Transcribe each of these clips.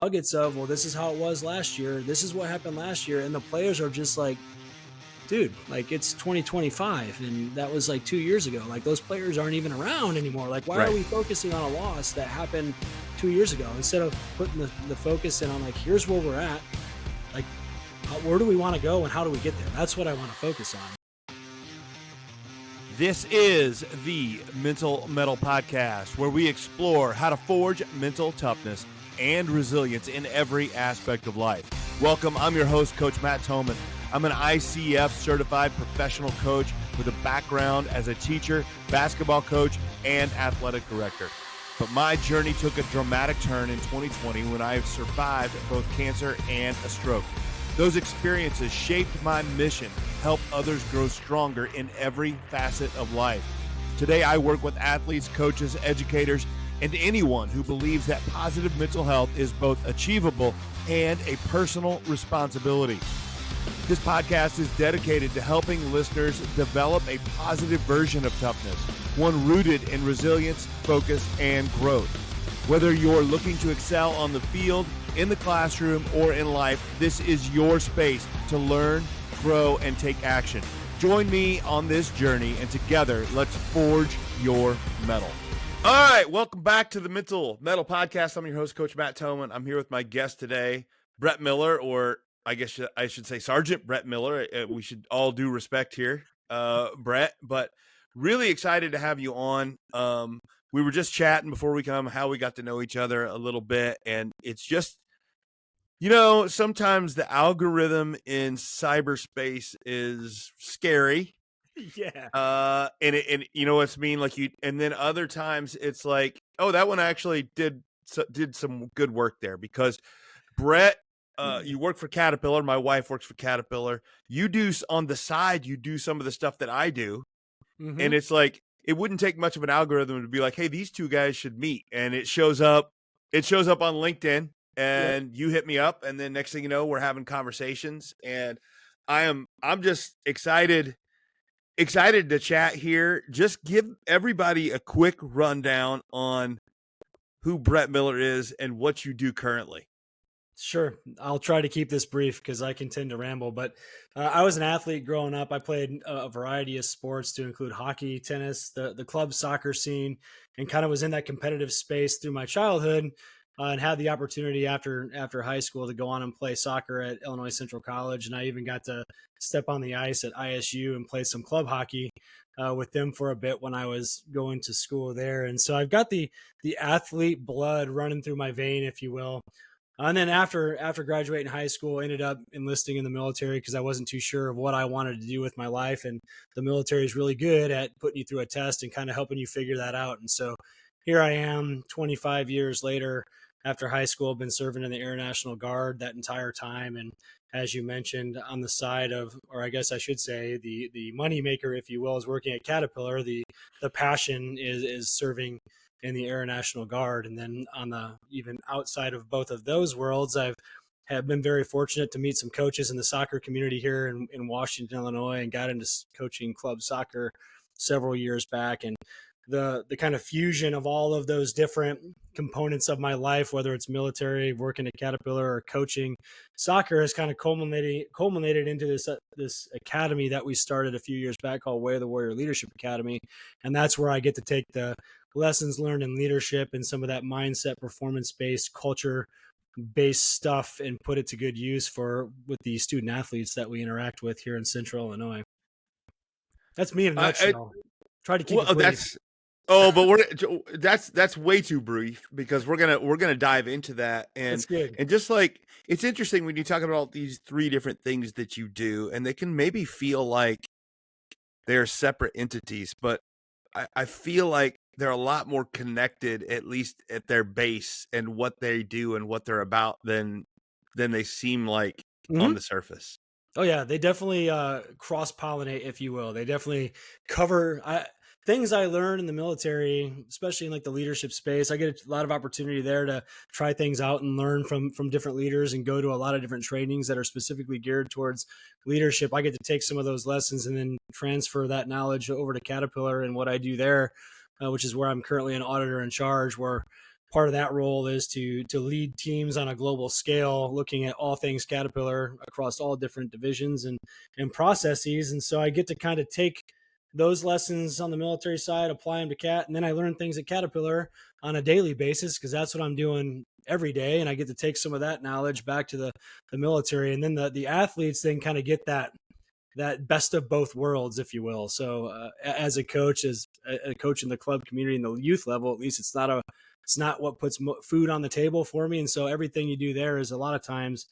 nuggets of, well, this is how it was last year. This is what happened last year. And the players are just like, dude, like it's 2025 and that was like 2 years ago. Like those players aren't even around anymore. Like, why are Right. we focusing on a loss that happened 2 years ago instead of putting the focus in on like, here's where we're at. Like, where do we want to go and how do we get there? That's what I want to focus on. This is the Mental Mettle Podcast, where we explore how to forge mental toughness and resilience in every aspect of life. Welcome. I'm your host, Coach Matt Thomann. I'm an ICF certified professional coach with a background as a teacher, basketball coach, and athletic director. But my journey took a dramatic turn in 2020 when I survived both cancer and a stroke. Those experiences shaped my mission, help others grow stronger in every facet of life. Today, I work with athletes, coaches, educators, and anyone who believes that positive mental health is both achievable and a personal responsibility. This podcast is dedicated to helping listeners develop a positive version of toughness, one rooted in resilience, focus, and growth. Whether you're looking to excel on the field, in the classroom, or in life, this is your space to learn, grow, and take action. Join me on this journey, and together, let's forge your mettle. All right, welcome back to the Mental Mettle Podcast. I'm your host, Coach Matt Thomann. I'm here with my guest today, Brett Miller, or I guess I should say Sergeant Brett Miller. We should all due respect here, Brett, but really excited to have you on. We were just chatting before we come, how we got to know each other a little bit, and it's just, sometimes the algorithm in cyberspace is scary. Yeah. And you know what's mean, like and then other times it's like, oh, that one actually did some good work there, because Brett, you work for Caterpillar. My wife works for Caterpillar. You do on the side, you do some of the stuff that I do. Mm-hmm. And it's like, it wouldn't take much of an algorithm to be like, hey, these two guys should meet. And it shows up on LinkedIn, and you hit me up. And then next thing you know, we're having conversations, and I'm just excited to chat here. Just give everybody a quick rundown on who Brett Miller is and what you do currently. Sure. I'll try to keep this brief because I can tend to ramble, but I was an athlete growing up. I played a variety of sports to include hockey, tennis, the club soccer scene, and kind of was in that competitive space through my childhood, and had the opportunity after high school to go on and play soccer at Illinois Central College. And I even got to step on the ice at ISU and play some club hockey with them for a bit when I was going to school there. And so I've got the athlete blood running through my vein, if you will. And then after graduating high school, ended up enlisting in the military because I wasn't too sure of what I wanted to do with my life. And the military is really good at putting you through a test and kind of helping you figure that out. And so here I am 25 years later after high school. I've been serving in the Air National Guard that entire time. And as you mentioned, on the side of, or I guess I should say, the money maker, if you will, is working at Caterpillar. The passion is serving in the Air National Guard. And then on the even outside of both of those worlds, have been very fortunate to meet some coaches in the soccer community here in Washington, Illinois, and got into coaching club soccer several years back. And the kind of fusion of all of those different components of my life, whether it's military, working at Caterpillar, or coaching soccer, has kind of culminated into this academy that we started a few years back called Way of the Warrior Leadership Academy. And that's where I get to take the lessons learned in leadership and some of that mindset, performance-based, culture-based stuff and put it to good use with the student athletes that we interact with here in Central Illinois. That's me in a nutshell. Try to keep it brief. That's way too brief, because we're gonna dive into that. And That's good. And just like, it's interesting when you talk about these three different things that you do, and they can maybe feel like they're separate entities, but I feel like they're a lot more connected, at least at their base, and what they do and what they're about than they seem like on the surface. Oh yeah, they definitely cross-pollinate, if you will. They definitely cover things I learned in the military, especially in like the leadership space. I get a lot of opportunity there to try things out and learn from different leaders and go to a lot of different trainings that are specifically geared towards leadership. I get to take some of those lessons and then transfer that knowledge over to Caterpillar and what I do there, which is where I'm currently an auditor in charge, where part of that role is to lead teams on a global scale, looking at all things Caterpillar across all different divisions and processes. And so I get to kind of take those lessons on the military side, apply them to Cat, and then I learn things at Caterpillar on a daily basis because that's what I'm doing every day. And I get to take some of that knowledge back to the military. And then the athletes then kind of get that best of both worlds, if you will. So as a coach, as a coach in the club community and the youth level, at least it's not what puts food on the table for me. And so everything you do there is a lot of times,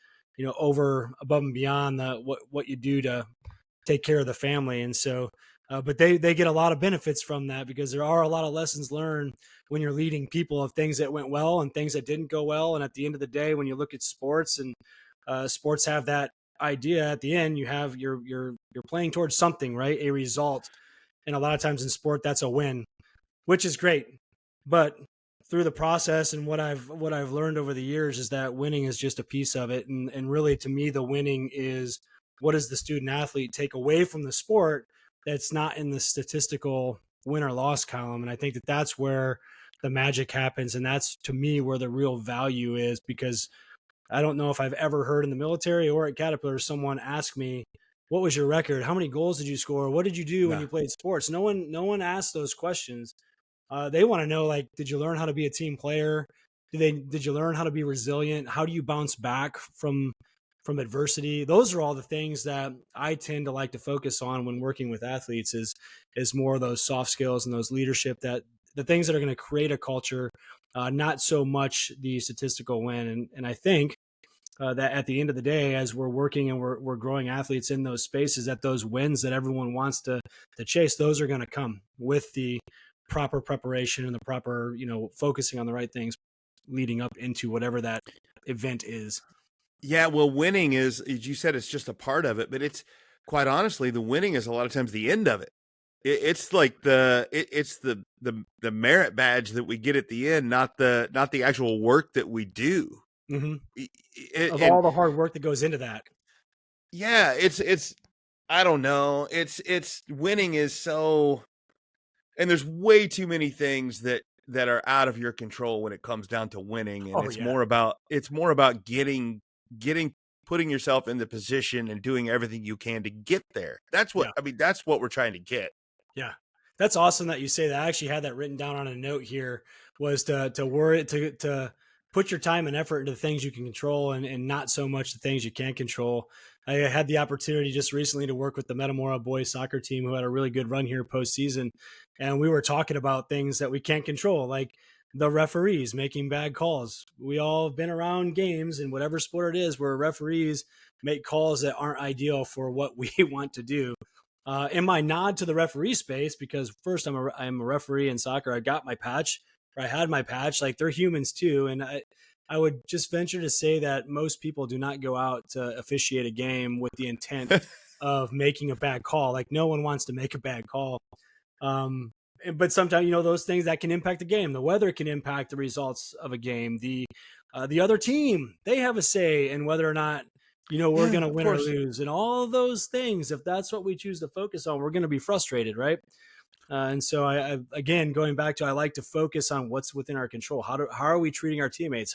over above and beyond what you do to take care of the family. And so, but they get a lot of benefits from that because there are a lot of lessons learned when you're leading people of things that went well and things that didn't go well. And at the end of the day, when you look at sports and sports have that idea at the end, you have you're playing towards something, right? A result. And a lot of times in sport, that's a win, which is great. But through the process and what I've learned over the years is that winning is just a piece of it. And really to me, the winning is what does the student athlete take away from the sport that's not in the statistical win or loss column. And I think that that's where the magic happens. And that's to me where the real value is, because I don't know if I've ever heard in the military or at Caterpillar someone ask me, what was your record? How many goals did you score? What did you do when you played sports? No one asked those questions. They want to know, like, did you learn how to be a team player? Did you learn how to be resilient? How do you bounce back from adversity? Those are all the things that I tend to like to focus on when working with athletes is more of those soft skills and those leadership, that the things that are going to create a culture, not so much the statistical win. And I think that at the end of the day, as we're working and we're growing athletes in those spaces, that those wins that everyone wants to chase, those are going to come with the proper preparation and the proper, focusing on the right things leading up into whatever that event is. Yeah, well, winning is, as you said, it's just a part of it, but it's quite honestly, the winning is a lot of times the end of it. It's like it's the merit badge that we get at the end, not the actual work that we do. Mm-hmm. Of all the hard work that goes into that. Yeah, it's I don't know. It's winning is so, and there's way too many things that are out of your control when it comes down to winning, and it's more about putting yourself in the position and doing everything you can to get there. That's what that's what we're trying to get. Yeah. That's awesome that you say that. I actually had that written down on a note here, was to worry, to put your time and effort into the things you can control and not so much the things you can't control. I had the opportunity just recently to work with the Metamora boys soccer team, who had a really good run here postseason. And we were talking about things that we can't control, like the referees making bad calls. We all have been around games in whatever sport it is where referees make calls that aren't ideal for what we want to do. In my nod to the referee space, because first I'm a referee in soccer. I got my patch, or I had my patch. Like, they're humans too, and I would just venture to say that most people do not go out to officiate a game with the intent of making a bad call. Like, no one wants to make a bad call. But sometimes, those things that can impact the game. The weather can impact the results of a game. The other team, they have a say in whether or not we're going to win or lose, and all of those things. If that's what we choose to focus on, we're going to be frustrated, right? And so I again, going back to, I like to focus on what's within our control. How are we treating our teammates?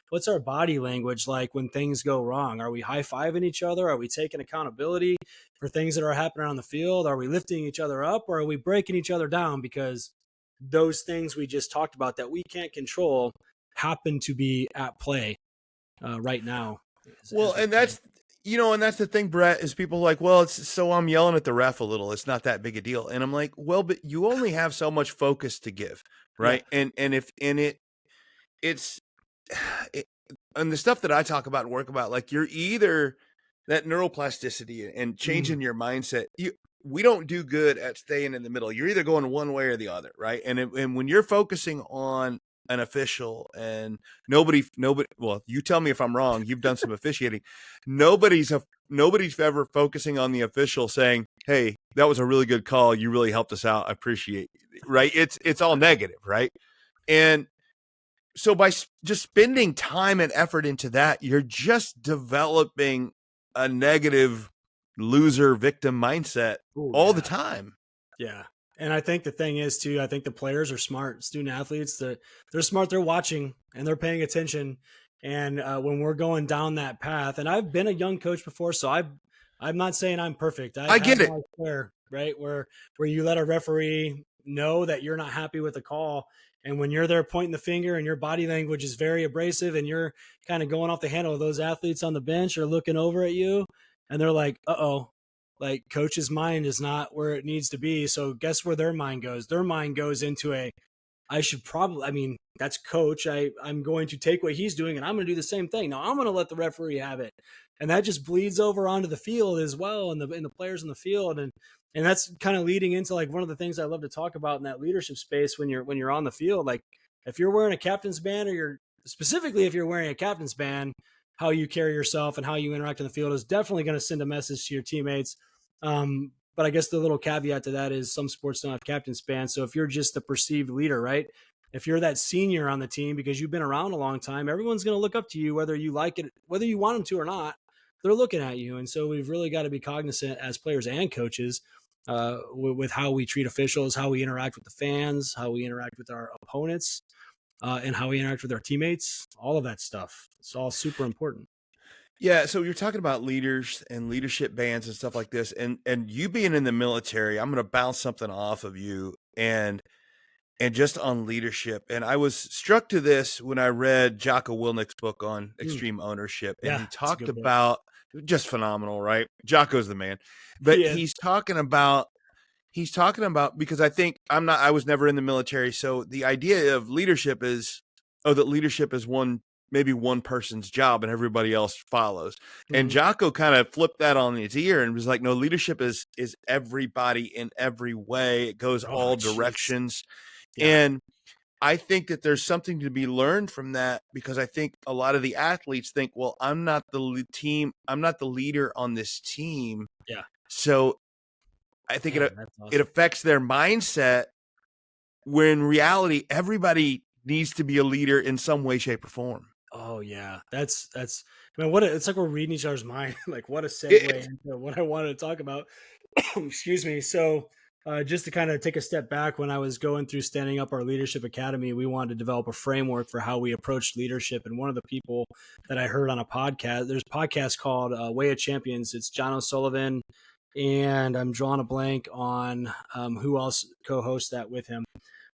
What's our body language like when things go wrong? Are we high-fiving each other? Are we taking accountability for things that are happening on the field? Are we lifting each other up, or are we breaking each other down because those things we just talked about that we can't control happen to be at play right now? Well, and that's the thing, Brett, is people like, well, I'm yelling at the ref a little. It's not that big a deal. And I'm like, well, but you only have so much focus to give. Right. Yeah. And the stuff that I talk about and work about, like, you're either that neuroplasticity and changing your mindset. We don't do good at staying in the middle. You're either going one way or the other. Right. And when you're focusing on an official, and nobody, well, you tell me if I'm wrong, you've done some officiating. Nobody's ever focusing on the official saying, hey, that was a really good call. You really helped us out. I appreciate it. Right. It's all negative. Right. And so by just spending time and effort into that, you're just developing a negative loser victim mindset the time. Yeah. And I think the thing is too, I think the players are smart, student athletes, they're smart. They're watching and they're paying attention. And when we're going down that path, and I've been a young coach before, so I'm not saying I'm perfect. I've I had get it. my share, right? Where you let a referee know that you're not happy with the call. And when you're there pointing the finger and your body language is very abrasive and you're kind of going off the handle, those athletes on the bench are looking over at you and they're like, uh-oh, like coach's mind is not where it needs to be. So guess where their mind goes? Their mind goes into I should probably, I mean, that's coach. I'm going to take what he's doing and I'm going to do the same thing. Now I'm going to let the referee have it. And that just bleeds over onto the field as well. And the players in the field. And that's kind of leading into like one of the things I love to talk about in that leadership space when you're on the field. Like if you're wearing a captain's band, or if you're wearing a captain's band, how you carry yourself and how you interact in the field is definitely going to send a message to your teammates. But I guess the little caveat to that is some sports don't have captain's bands. So if you're just the perceived leader, right? If you're that senior on the team because you've been around a long time, everyone's going to look up to you, whether you like it, whether you want them to or not. They're looking at you. And so we've really got to be cognizant as players and coaches with how we treat officials, how we interact with the fans, how we interact with our opponents, and how we interact with our teammates, all of that stuff. It's all super important. Yeah, so you're talking about leaders and leadership bands and stuff like this, and you being in the military, I'm going to bounce something off of you and just on leadership. And I was struck to this when I read Jocko Willnick's book on extreme ownership, and he talked about just phenomenal, right? Jocko's the man, but he's talking about because I was never in the military, so the idea of leadership is that leadership is maybe one person's job and everybody else follows. Mm-hmm. And Jocko kind of flipped that on its ear and was like, no, leadership is everybody in every way. It goes all directions. Yeah. And I think that there's something to be learned from that, because I think a lot of the athletes think, well, I'm not the leader on this team. Yeah. So I think it affects their mindset, when in reality, everybody needs to be a leader in some way, shape, or form. Oh yeah, that's man. It's like we're reading each other's mind. Like what a segue into what I wanted to talk about. Excuse me. So just to kind of take a step back, when I was going through standing up our leadership academy, we wanted to develop a framework for how we approach leadership. And one of the people that I heard on a podcast, there's a podcast called Way of Champions. It's John O'Sullivan, and I'm drawing a blank on who else co-hosts that with him.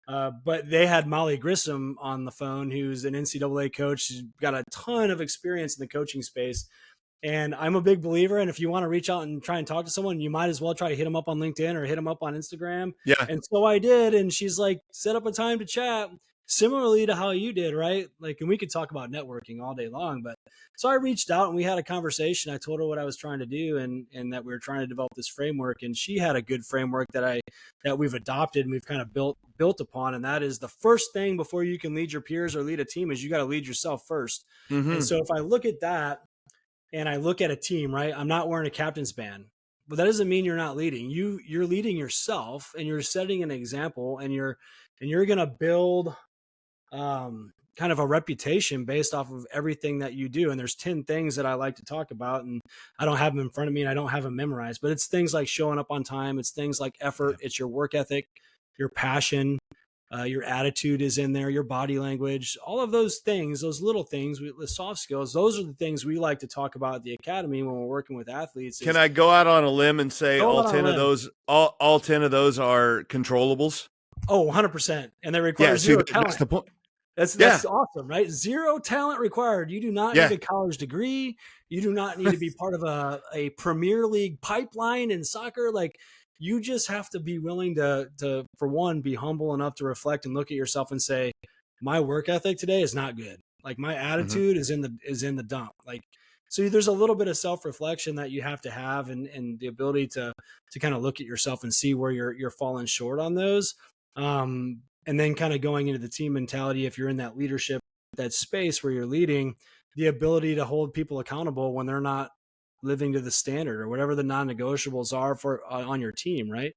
But they had Molly Grissom on the phone, who's an NCAA coach. She's got a ton of experience in the coaching space. And I'm a big believer. And if you want to reach out and try and talk to someone, you might as well try to hit them up on LinkedIn or hit them up on Instagram. Yeah. And so I did. And she's like, set up a time to chat, similarly to how you did, right? Like, and we could talk about networking all day long. But so I reached out and we had a conversation. I told her what I was trying to do and that we were trying to develop this framework. And she had a good framework that we've adopted and we've kind of built upon. And that is the first thing before you can lead your peers or lead a team is you got to lead yourself first. Mm-hmm. And so if I look at that and I look at a team, right, I'm not wearing a captain's band, but that doesn't mean you're not leading. You're leading yourself and you're setting an example and you're going to build kind of a reputation based off of everything that you do. And there's 10 things that I like to talk about, and I don't have them in front of me and I don't have them memorized, but it's things like showing up on time. It's things like effort. It's your work ethic, your passion, your attitude is in there, your body language, all of those things, those little things, the soft skills. Those are the things we like to talk about at the academy when we're working with athletes. Can I go out on a limb and say all 10 of those are controllables? Oh, 100%. And they require zero talent. That's the point. That's awesome, right? Zero talent required. You do not need a college degree. You do not need to be part of a Premier League pipeline in soccer. Like, you just have to be willing to, for one, be humble enough to reflect and look at yourself and say, my work ethic today is not good. Like, my attitude is in the dump. Like, so there's a little bit of self-reflection that you have to have and the ability to kind of look at yourself and see where you're falling short on those. And then kind of going into the team mentality, if you're in that leadership, that space where you're leading, the ability to hold people accountable when they're not living to the standard or whatever the non-negotiables are on your team, right?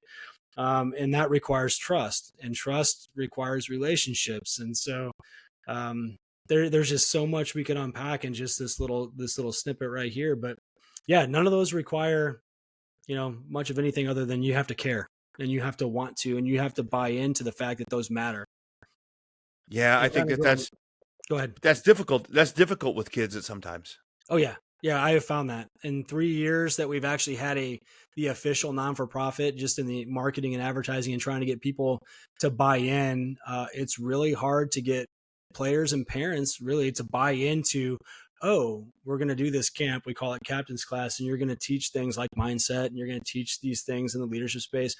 And that requires trust, and trust requires relationships. And so there's just so much we can unpack in just this little snippet right here. But yeah, none of those require, much of anything other than you have to care. and you have to want to, and you have to buy into the fact that those matter. Yeah, I think Go ahead. that's difficult. That's difficult with kids at sometimes. Oh yeah. Yeah, I have found that in 3 years that we've actually had the official non-for-profit, just in the marketing and advertising and trying to get people to buy in. It's really hard to get players and parents really to buy into, oh, we're going to do this camp. We call it captain's class, and you're going to teach things like mindset, and you're going to teach these things in the leadership space.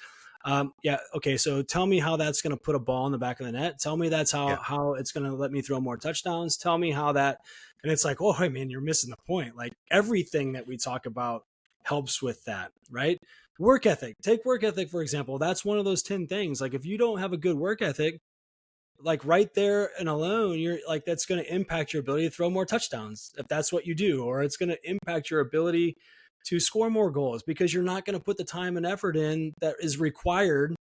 Yeah. Okay. So tell me how that's going to put a ball in the back of the net. Tell me that's how it's going to let me throw more touchdowns. Tell me how that, and it's like, oh, hey, man, you're missing the point. Like everything that we talk about helps with that, right? Work ethic. Take work ethic, for example. That's one of those 10 things. Like if you don't have a good work ethic, like right there and alone, you're like, that's going to impact your ability to throw more touchdowns if that's what you do, or it's going to impact your ability to score more goals because you're not going to put the time and effort in that is required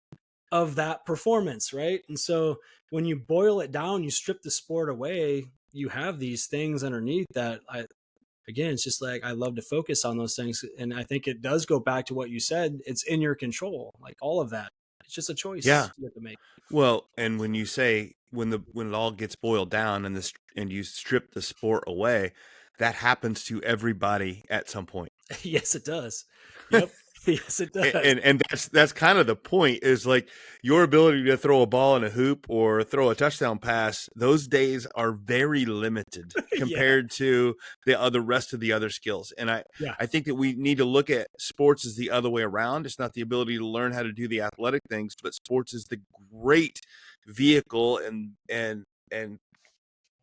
of that performance, right? And so when you boil it down, you strip the sport away, you have these things underneath that again, it's just like, I love to focus on those things. And I think it does go back to what you said. It's in your control, like all of that. It's just a choice you have to make. Well, and when you say when it all gets boiled down and you strip the sport away, that happens to everybody at some point. Yes, it does. Yep. Yes, it does. And that's kind of the point, is like your ability to throw a ball in a hoop or throw a touchdown pass. Those days are very limited compared to the rest of the other skills. And I think that we need to look at sports as the other way around. It's not the ability to learn how to do the athletic things, but sports is the great vehicle and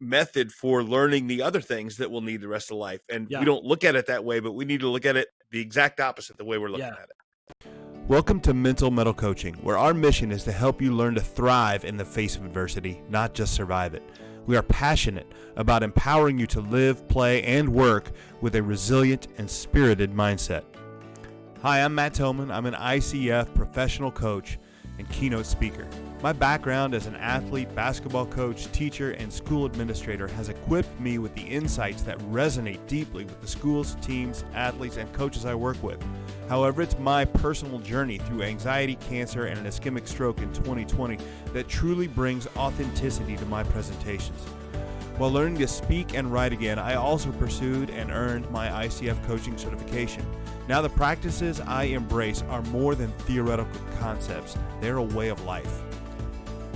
method for learning the other things that we'll need the rest of life. And we don't look at it that way, but we need to look at it the exact opposite, the way we're looking at it. Welcome to Mental Mettle Coaching, where our mission is to help you learn to thrive in the face of adversity, not just survive it. We are passionate about empowering you to live, play, and work with a resilient and spirited mindset. Hi, I'm Matt Thomann. I'm an ICF professional coach and keynote speaker. My background as an athlete, basketball coach, teacher, and school administrator has equipped me with the insights that resonate deeply with the schools, teams, athletes, and coaches I work with. However, it's my personal journey through anxiety, cancer, and an ischemic stroke in 2020 that truly brings authenticity to my presentations. While learning to speak and write again, I also pursued and earned my ICF coaching certification. Now the practices I embrace are more than theoretical concepts. They're a way of life.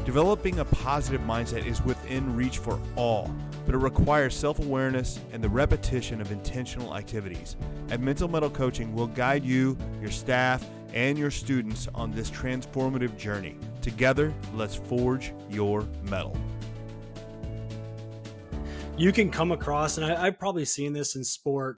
Developing a positive mindset is within reach for all, but it requires self-awareness and the repetition of intentional activities. At Mental Mettle Coaching, we'll guide you, your staff, and your students on this transformative journey. Together, let's forge your mettle. You can come across, and I've probably seen this in sport,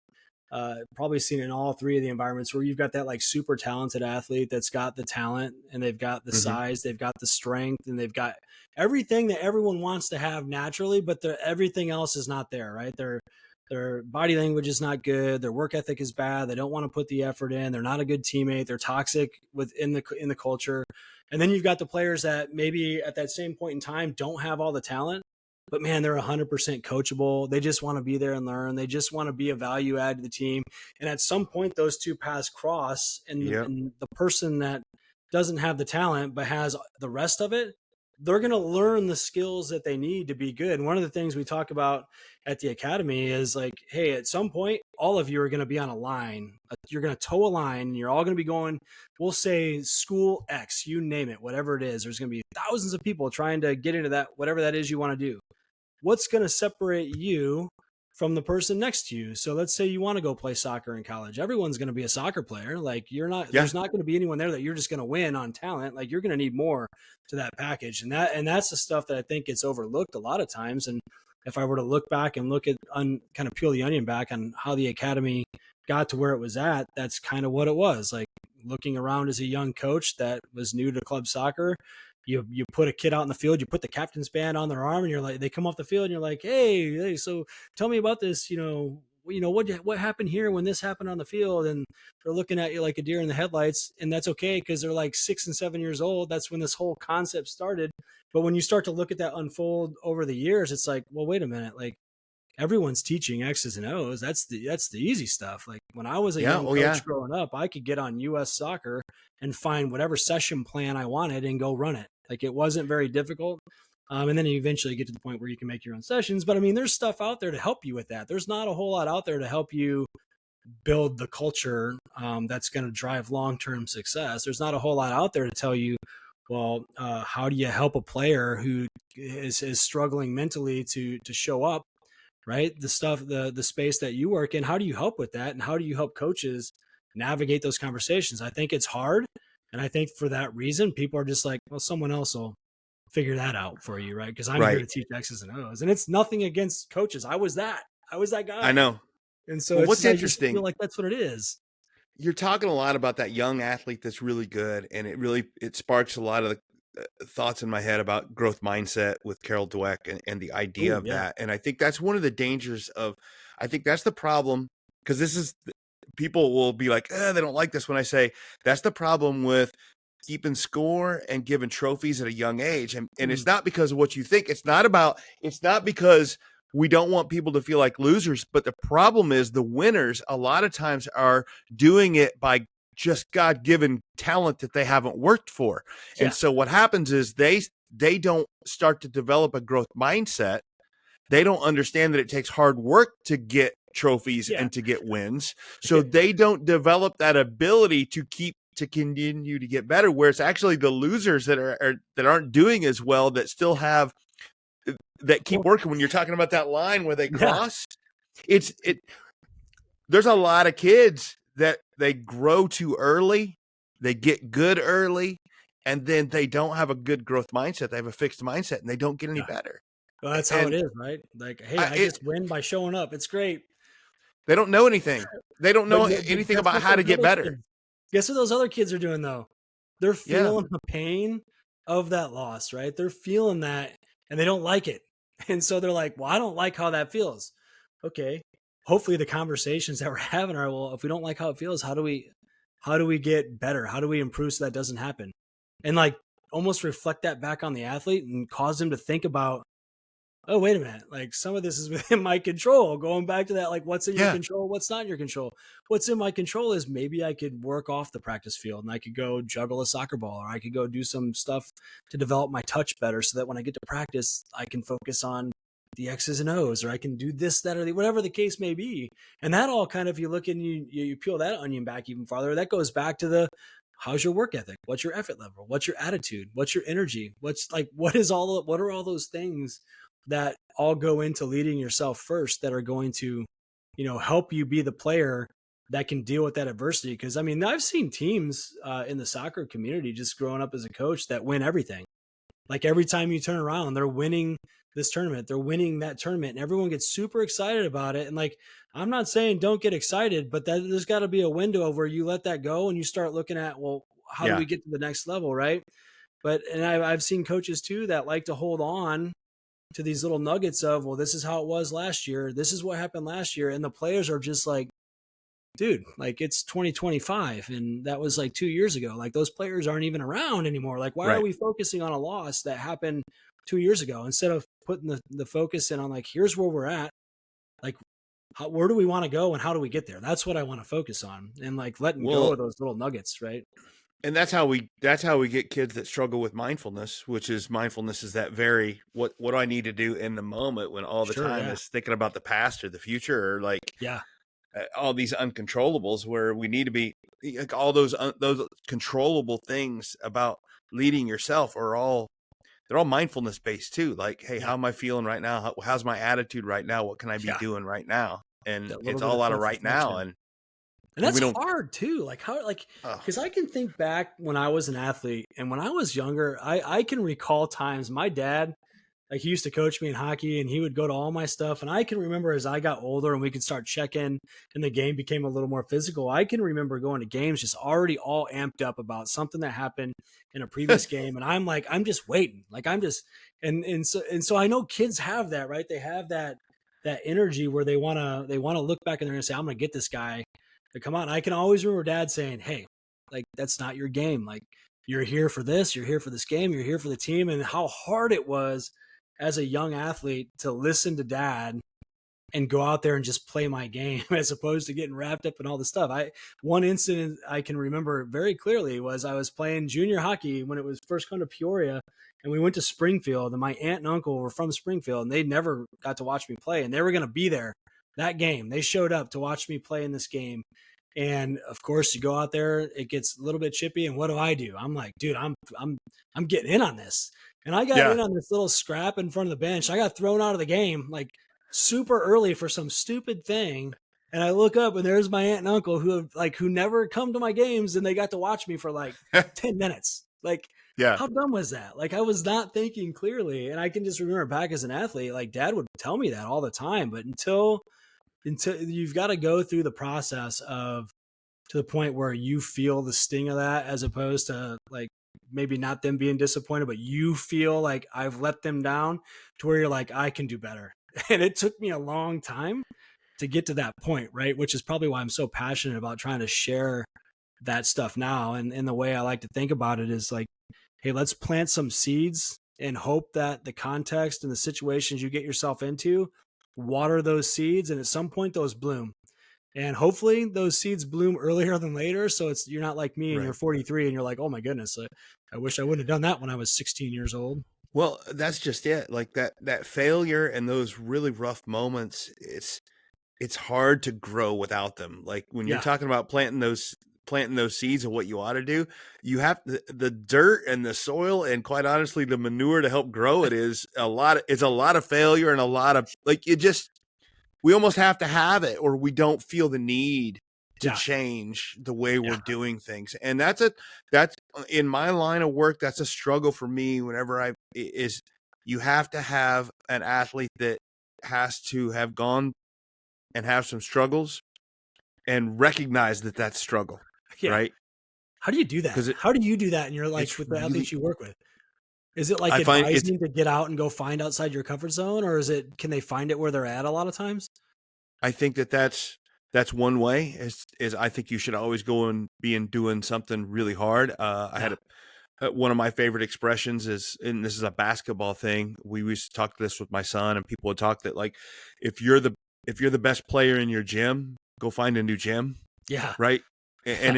probably seen it in all three of the environments, where you've got that like super talented athlete that's got the talent and they've got the size, they've got the strength, and they've got everything that everyone wants to have naturally, but everything else is not there, right? Their body language is not good. Their work ethic is bad. They don't want to put the effort in. They're not a good teammate. They're toxic in the culture. And then you've got the players that maybe at that same point in time don't have all the talent, but man, they're 100% coachable. They just want to be there and learn. They just want to be a value add to the team. And at some point, those two paths cross, and the person that doesn't have the talent but has the rest of it, they're going to learn the skills that they need to be good. And one of the things we talk about at the academy is like, hey, at some point, all of you are going to be on a line. You're going to toe a line, and you're all going to be going, we'll say school X, you name it, whatever it is. There's going to be thousands of people trying to get into that, whatever that is you want to do. What's going to separate you from the person next to you? So let's say you want to go play soccer in college. Everyone's going to be a soccer player. Like there's not going to be anyone there that you're just going to win on talent. Like you're going to need more to that package. And that's the stuff that I think gets overlooked a lot of times. And if I were to look back and look at kind of peel the onion back on how the academy got to where it was at, that's kind of what it was. Like looking around as a young coach that was new to club soccer, you put a kid out in the field, you put the captain's band on their arm, and you're like, they come off the field and you're like, hey, so tell me about this, what happened here when this happened on the field? And they're looking at you like a deer in the headlights, and that's okay because they're like 6 and 7 years old. That's when this whole concept started. But when you start to look at that unfold over the years, it's like, well, wait a minute, like everyone's teaching X's and O's. That's the easy stuff. Like when I was a Yeah. young Oh, yeah. coach growing up, I could get on US Soccer and find whatever session plan I wanted and go run it. Like it wasn't very difficult. And then you eventually get to the point where you can make your own sessions. But I mean, there's stuff out there to help you with that. There's not a whole lot out there to help you build the culture that's going to drive long-term success. There's not a whole lot out there to tell you, well, how do you help a player who is struggling mentally to show up, right? The stuff, the space that you work in, how do you help with that? And how do you help coaches navigate those conversations? I think it's hard. And I think for that reason, people are just like, well, someone else will figure that out for you, right? Because I'm here to teach X's and O's. And it's nothing against coaches. I was that guy. I know. And so Well, what's I interesting, just feel like that's what it is. You're talking a lot about that young athlete that's really good, and it sparks a lot of the thoughts in my head about growth mindset with Carol Dweck and the idea of that. And I think that's one of the dangers of, I think that's the problem, because this is, people will be like, they don't like this when I say that's the problem with keeping score and giving trophies at a young age. And it's not because of what you think. It's not because we don't want people to feel like losers, but the problem is the winners a lot of times are doing it by just God-given talent that they haven't worked for. Yeah. And so what happens is they don't start to develop a growth mindset. They don't understand that it takes hard work to get trophies and to get wins. So they don't develop that ability to continue to get better, where it's actually the losers that aren't doing as well that still have that keep working. When you're talking about that line where they cross, there's a lot of kids that they grow too early, they get good early, and then they don't have a good growth mindset. They have a fixed mindset and they don't get any better. Well, that's how it is, right? Like, hey, I just win by showing up. It's great. They don't know anything. They don't know anything about how to get better. Guess what those other kids are doing though? They're feeling the pain of that loss, right? They're feeling that and they don't like it. And so they're like, well, I don't like how that feels. Okay. Hopefully the conversations that we're having are, well, if we don't like how it feels, how do we get better? How do we improve so that doesn't happen? And like almost reflect that back on the athlete and cause them to think about, oh, wait a minute. Like some of this is within my control. Going back to that, like what's in your control, what's not in your control. What's in my control is maybe I could work off the practice field and I could go juggle a soccer ball, or I could go do some stuff to develop my touch better so that when I get to practice, I can focus on the X's and O's, or I can do this, that, or whatever the case may be. And that all kind of, you look and you peel that onion back even farther, that goes back to how's your work ethic? What's your effort level? What's your attitude? What's your energy? What are all those things that all go into leading yourself first that are going to, help you be the player that can deal with that adversity? Because I mean, I've seen teams in the soccer community just growing up as a coach that win everything. Like every time you turn around, they're winning this tournament, they're winning that tournament, and everyone gets super excited about it. And like, I'm not saying don't get excited, but there's got to be a window where you let that go and you start looking at, well, how do we get to the next level, right? And I've seen coaches too that like to hold on to these little nuggets of, well, this is how it was last year. This is what happened last year. And the players are just like, dude, like it's 2025 and that was like 2 years ago. Like those players aren't even around anymore. Like why are we focusing on a loss that happened 2 years ago instead of putting the focus in on like, here's where we're at. Like, where do we want to go and how do we get there? That's what I want to focus on, and like letting go of those little nuggets. Right. And that's how we get kids that struggle with mindfulness, which is that very, what do I need to do in the moment when all the time is thinking about the past or the future, or like, all these uncontrollables, where we need to be like all those controllable things about leading yourself they're all mindfulness based too. Like, hey, how am I feeling right now? How's my attitude right now? What can I be doing right now? And it's all out of right now. And that's hard too. Like because I can think back when I was an athlete and when I was younger, I can recall times my dad, like he used to coach me in hockey and he would go to all my stuff. And I can remember as I got older and we could start checking and the game became a little more physical, I can remember going to games just already all amped up about something that happened in a previous game. And I'm like, I'm just waiting. Like I'm just, and so I know kids have that, right? They have that energy where they want to look back and they're going to say, I'm going to get this guy to come on. I can always remember dad saying, hey, like, that's not your game. Like you're here for this, you're here for this game, you're here for the team. And how hard it was as a young athlete to listen to dad and go out there and just play my game as opposed to getting wrapped up in all the stuff. One incident I can remember very clearly was I was playing junior hockey when it was first come to Peoria, and we went to Springfield, and my aunt and uncle were from Springfield, and they never got to watch me play, and they were going to be there that game. They showed up to watch me play in this game. And of course you go out there, it gets a little bit chippy. And what do? I'm like, dude, I'm getting in on this. And I got in on this little scrap in front of the bench. I got thrown out of the game like super early for some stupid thing. And I look up and there's my aunt and uncle who never come to my games, and they got to watch me for like 10 minutes. Like, how dumb was that? Like, I was not thinking clearly. And I can just remember back as an athlete, like Dad would tell me that all the time. But until you've got to go through the process of to the point where you feel the sting of that, as opposed to like maybe not them being disappointed, but you feel like I've let them down, to where you're like, I can do better. And it took me a long time to get to that point, right? Which is probably why I'm so passionate about trying to share that stuff now. And the way I like to think about it is like, hey, let's plant some seeds and hope that the context and the situations you get yourself into, water those seeds, and at some point those bloom. And hopefully those seeds bloom earlier than later. So you're not like me and you're 43 and you're like, oh my goodness, I wish I wouldn't have done that when I was 16 years old. Well, that's just it. Like that failure and those really rough moments, it's hard to grow without them. Like when you're talking about planting those seeds of what you ought to do, you have the dirt and the soil, and quite honestly, the manure to help grow it is a lot of failure, and a lot of we almost have to have it, or we don't feel the need to change the way we're doing things. And that's in my line of work, that's a struggle for me whenever you have to have an athlete that has to have gone and have some struggles and recognize that that's struggle, right? How do you do that? How do you do that in your life with the athletes you work with? Is it like advising to get out and go find outside your comfort zone, or can they find it where they're at a lot of times? I think that's one way is I think you should always go and be doing something really hard. I had one of my favorite expressions is, and this is a basketball thing. We used to talk this with my son, and people would talk that like, if you're the best player in your gym, go find a new gym. Yeah. Right. And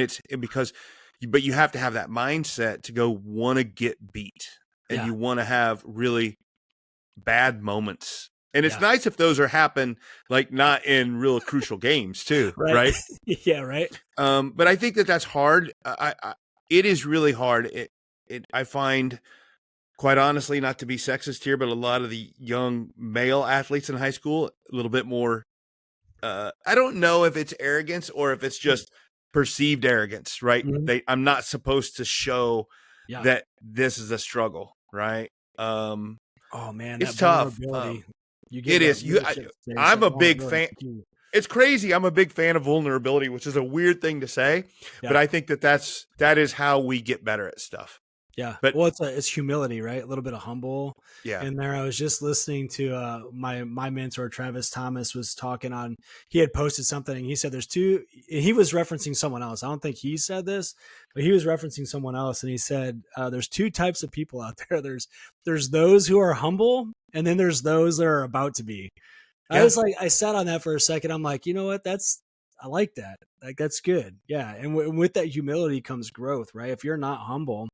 but you have to have that mindset to go want to get beat, and you want to have really bad moments. And it's nice if those happen, like not in real crucial games too. Right. Yeah. Right. But I think that's hard. It is really hard. I find, quite honestly, not to be sexist here, but a lot of the young male athletes in high school, a little bit more, I don't know if it's arrogance or if it's just perceived arrogance, right? Mm-hmm. I'm not supposed to show that this is a struggle, right? Oh man, it's tough. It is. I'm a big fan. It's crazy. I'm a big fan of vulnerability, which is a weird thing to say, but I think that is how we get better at stuff. Yeah. But it's humility, right? A little bit of humble. Yeah. And there I was just listening to my mentor, Travis Thomas, was talking on, he had posted something and he said he was referencing someone else. I don't think he said this, but he was referencing someone else. And he said, there's two types of people out there. There's those who are humble, and then there's those that are about to be. Yeah. I sat on that for a second. I'm like, you know what? I like that. Like, that's good. Yeah. And with that humility comes growth, right? If you're not humble,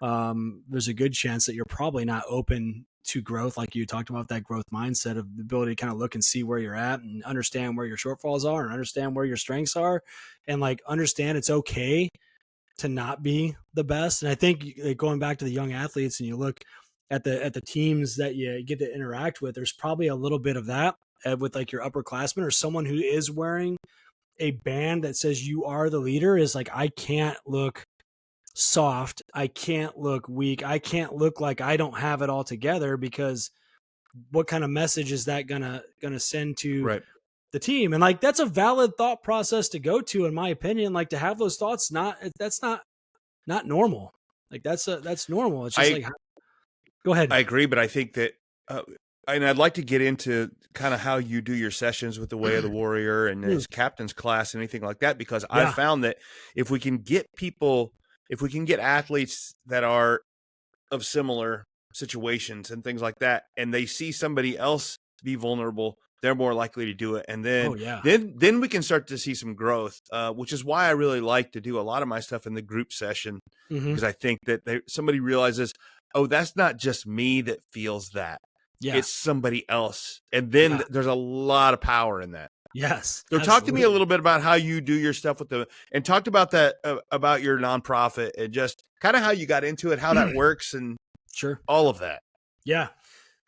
there's a good chance that you're probably not open to growth. Like you talked about, that growth mindset of the ability to kind of look and see where you're at and understand where your shortfalls are and understand where your strengths are, and like understand it's okay to not be the best. And I think going back to the young athletes, and you look at the teams that you get to interact with, there's probably a little bit of that with like your upperclassmen or someone who is wearing a band that says you are the leader, is like, I can't look soft, I can't look weak, I can't look like I don't have it all together, because what kind of message is that gonna send to the team? And like, that's a valid thought process to go to, in my opinion. Like, to have those thoughts, that's not normal. Like that's normal. It's just go ahead. I agree, but I think that and I'd like to get into kind of how you do your sessions with the Way of the Warrior and his captain's class and anything like that, because I've found that if we can get athletes that are of similar situations and things like that, and they see somebody else be vulnerable, they're more likely to do it. And then, Oh yeah. then we can start to see some growth, which is why I really like to do a lot of my stuff in the group session, Mm-hmm. because I think that somebody realizes, oh, that's not just me that feels that. Yeah. It's somebody else. And then there's a lot of power in that. Yes. So talk to me a little bit about how you do your stuff and talked about that, about your nonprofit and just kind of how you got into it, how that works, and Sure. all of that. Yeah.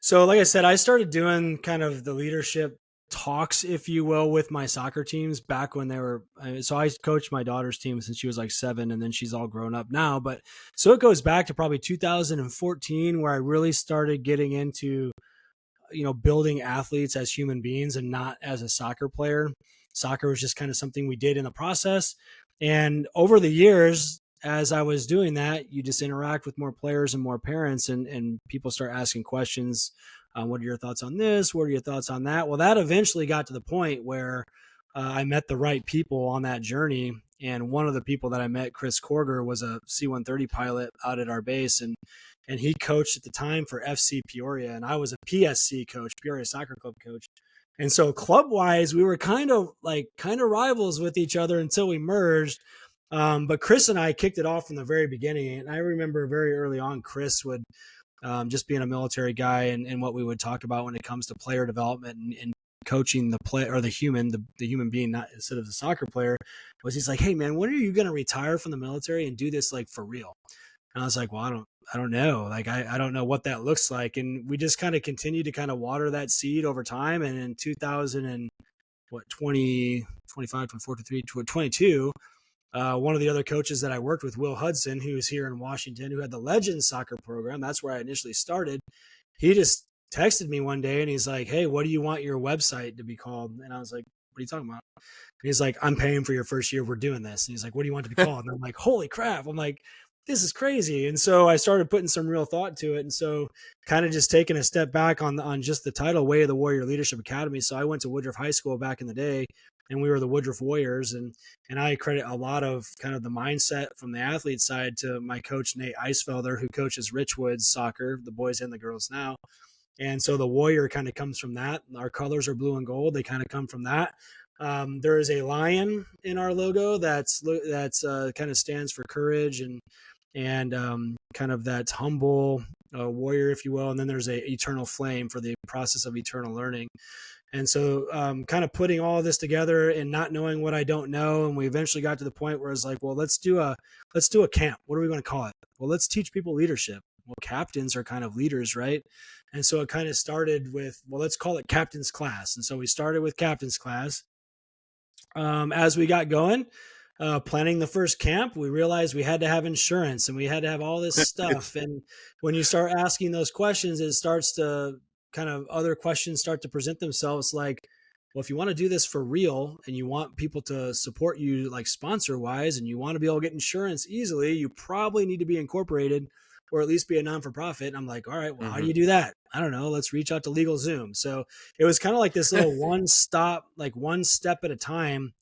So like I said, I started doing kind of the leadership talks, if you will, with my soccer teams back when they were, so I coached my daughter's team since she was like 7, and then she's all grown up now. But so it goes back to probably 2014 where I really started getting into, building athletes as human beings and not as a soccer player. Soccer was just kind of something we did in the process. And over the years, as I was doing that, you just interact with more players and more parents, and people start asking questions. What are your thoughts on this? What are your thoughts on that? Well, that eventually got to the point where I met the right people on that journey. And one of the people that I met, Chris Korger, was a C-130 pilot out at our base. And he coached at the time for FC Peoria. And I was a PSC coach, Peoria Soccer Club coach. And so club wise, we were kind of rivals with each other until we merged. But Chris and I kicked it off from the very beginning. And I remember very early on, Chris would, just being a military guy and what we would talk about when it comes to player development and coaching the player or the human being, not instead of the soccer player, was he's like, hey man, when are you going to retire from the military and do this like for real? And I was like, well, I don't know. Like, I don't know what that looks like. And we just kind of continued to kind of water that seed over time. And in 22, one of the other coaches that I worked with, Will Hudson, who's here in Washington, who had the Legends soccer program, that's where I initially started. He just texted me one day and he's like, hey, what do you want your website to be called? And I was like, what are you talking about? And he's like, I'm paying for your first year. We're doing this. And he's like, what do you want it to be called? And I'm like, holy crap. I'm like, this is crazy. And so I started putting some real thought to it. And so kind of just taking a step back on just the title, Way of the Warrior Leadership Academy. So I went to Woodruff High School back in the day, and we were the Woodruff Warriors. And I credit a lot of kind of the mindset from the athlete side to my coach, Nate Eisfelder, who coaches Richwood soccer, the boys and the girls now. And so the Warrior kind of comes from that. Our colors are blue and gold. They kind of come from that. There is a lion in our logo that's kind of stands for courage and kind of that humble warrior, if you will. And then there's a eternal flame for the process of eternal learning. And so kind of putting all of this together and not knowing what I don't know. And we eventually got to the point where it's like, well, let's do a camp. What are we going to call it? Well, let's teach people leadership. Well, captains are kind of leaders, right? And so it kind of started with, well, let's call it Captain's Class. And so we started with Captain's Class. As we got going, planning the first camp, we realized we had to have insurance and we had to have all this stuff. And when you start asking those questions, it starts to kind of other questions start to present themselves like, well, if you want to do this for real and you want people to support you like sponsor wise, and you want to be able to get insurance easily, you probably need to be incorporated or at least be a non-for-profit. And I'm like, all right, well, how do you do that? I don't know. Let's reach out to LegalZoom. So it was kind of like this little one step at a time,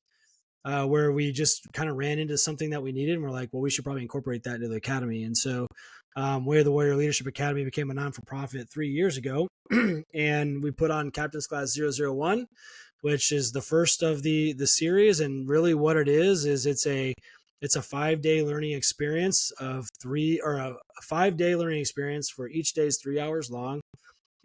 where we just kind of ran into something that we needed. And we're like, well, we should probably incorporate that into the academy. And so Way of the Warrior Leadership Academy became a non-for-profit 3 years ago. And we put on Captain's Class 001, which is the first of the series. And really what it is it's a 5-day learning experience a 5-day learning experience for each day is 3 hours long.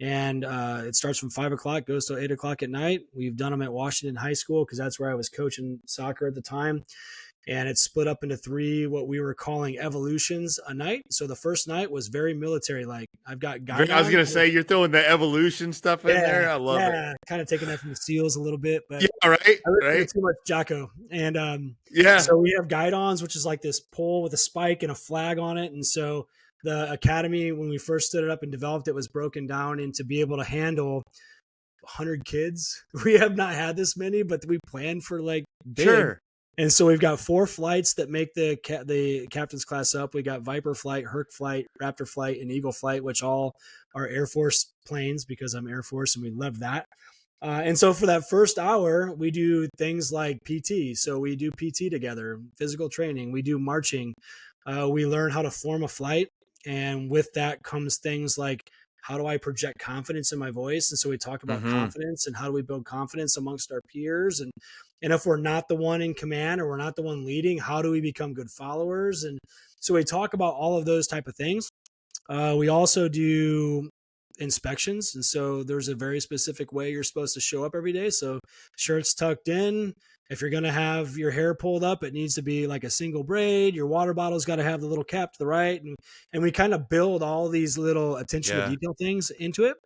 And it starts from 5 o'clock, goes till 8 o'clock at night. We've done them at Washington High School because that's where I was coaching soccer at the time. And it's split up into 3, what we were calling evolutions a night. So the first night was very military-like. I've got guys. I was going to say, you're throwing the evolution stuff in there. I love it. Yeah, kind of taking that from the SEALs a little bit. But right. Too much Jocko. And yeah. So we have guidons, which is like this pole with a spike and a flag on it. And so the academy, when we first stood it up and developed it, was broken down into be able to handle 100 kids. We have not had this many, but we planned for like big. Sure. And so we've got 4 flights that make the captain's class up. We got Viper flight, Herc flight, Raptor flight, and Eagle flight, which all are Air Force planes because I'm Air Force and we love that. And so for that first hour, we do things like PT. So we do PT together, physical training. We do marching. We learn how to form a flight. And with that comes things like how do I project confidence in my voice? And so we talk about confidence and how do we build confidence amongst our peers? And if we're not the one in command or we're not the one leading, how do we become good followers? And so we talk about all of those type of things. We also do inspections. And so there's a very specific way you're supposed to show up every day. So shirts tucked in. If you're going to have your hair pulled up, it needs to be like a single braid. Your water bottle's got to have the little cap to the right. And we kind of build all these little attention to detail things into it.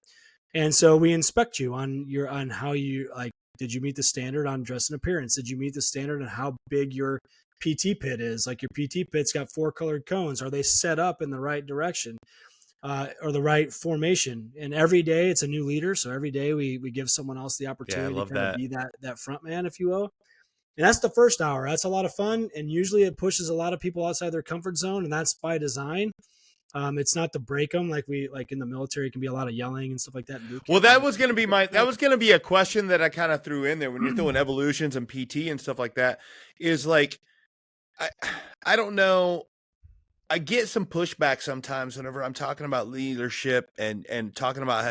And so we inspect you on how you, like, did you meet the standard on dress and appearance? Did you meet the standard on how big your PT pit is? Like your PT pit's got 4 colored cones. Are they set up in the right direction? Or the right formation? And every day it's a new leader. So every day we give someone else the opportunity to kind of be that front man, if you will. And that's the first hour. That's a lot of fun. And usually it pushes a lot of people outside their comfort zone. And that's by design. It's not to break them like in the military, it can be a lot of yelling and stuff like that. Well, that was going to be a question that I kind of threw in there when you're throwing evolutions and PT and stuff like that, is like, I don't know. I get some pushback sometimes whenever I'm talking about leadership and talking about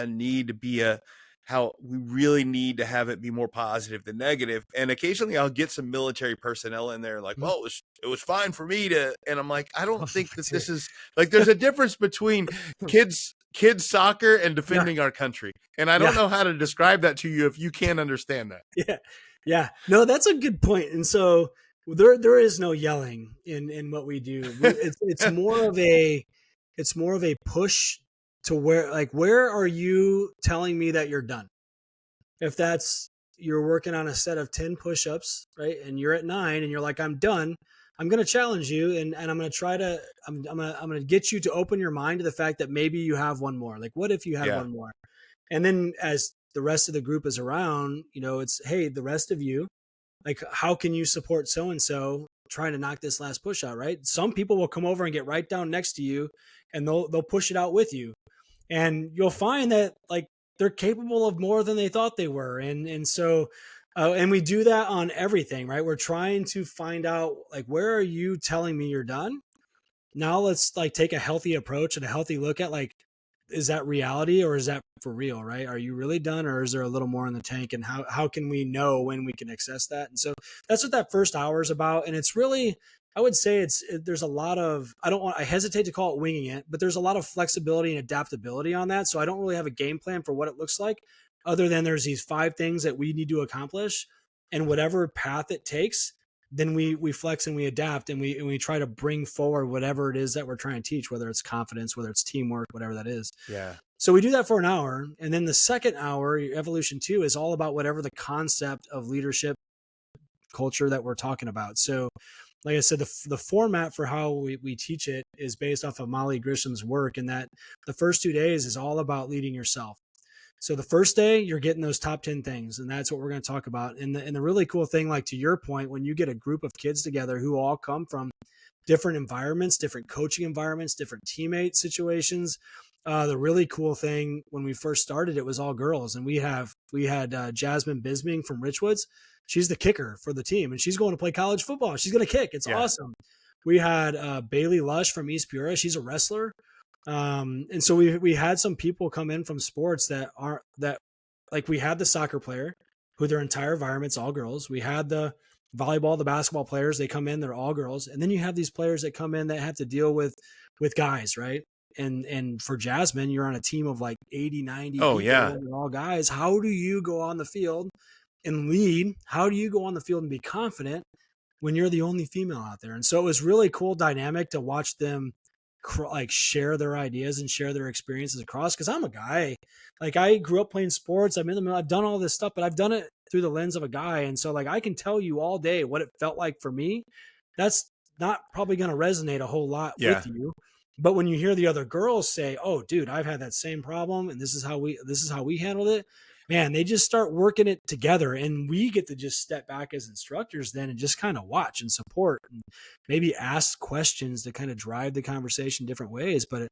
how we really need to have it be more positive than negative. And occasionally I'll get some military personnel in there like, well, it was fine for me to, and I'm like, I don't think that this is like, there's a difference between kids soccer and defending our country. And I don't know how to describe that to you if you can't understand that. Yeah. Yeah. No, that's a good point. And so there is no yelling in what we do. It's more of a push to where are you telling me that you're done? If that's, you're working on a set of 10 push-ups, right? And you're at 9 and you're like, I'm done. I'm going to challenge you. And I'm going to try to, I'm going to get you to open your mind to the fact that maybe you have one more. Like, what if you had one more? And then as the rest of the group is around, it's, hey, the rest of you, like, how can you support so-and-so trying to knock this last push out, right? Some people will come over and get right down next to you and they'll push it out with you. And you'll find that like they're capable of more than they thought they were. And so, and we do that on everything, right? We're trying to find out like, where are you telling me you're done? Now let's like take a healthy approach and a healthy look at like, is that reality or is that for real, right? Are you really done or is there a little more in the tank? And how can we know when we can access that? And so that's what that first hour is about. And it's really, I would say there's a lot of, I hesitate to call it winging it, but there's a lot of flexibility and adaptability on that. So I don't really have a game plan for what it looks like other than there's these 5 things that we need to accomplish, and whatever path it takes, then we flex and we adapt and we try to bring forward whatever it is that we're trying to teach, whether it's confidence, whether it's teamwork, whatever that is. Yeah. So we do that for an hour. And then the second hour, evolution 2, is all about whatever the concept of leadership culture that we're talking about. So like I said, the format for how we teach it is based off of Molly Grisham's work, and that the first 2 days is all about leading yourself. So the first day, you're getting those top 10 things, and that's what we're going to talk about. And the really cool thing, like to your point, when you get a group of kids together who all come from different environments, different coaching environments, different teammate situations, the really cool thing when we first started, it was all girls. And we had Jasmine Bisming from Richwoods. She's the kicker for the team, and she's going to play college football. She's going to kick. It's awesome. We had Bailey Lush from East Peoria. She's a wrestler. And so we had some people come in from sports that like, we had the soccer player who their entire environment's all girls. We had the volleyball, the basketball players, they come in, they're all girls. And then you have these players that come in that have to deal with guys, right? And for Jasmine, you're on a team of like 80, 90 people, and they're all guys. How do you go on the field and lead? How do you go on the field and be confident when you're the only female out there? And so it was really cool dynamic to watch them like share their ideas and share their experiences across. Cause I'm a guy, like I grew up playing sports. I'm in the middle. I've done all this stuff, but I've done it through the lens of a guy. And so like, I can tell you all day what it felt like for me. That's not probably going to resonate a whole lot with you. But when you hear the other girls say, oh dude, I've had that same problem and this is how we handled it, man, they just start working it together, and we get to just step back as instructors then and just kind of watch and support and maybe ask questions to kind of drive the conversation different ways. But,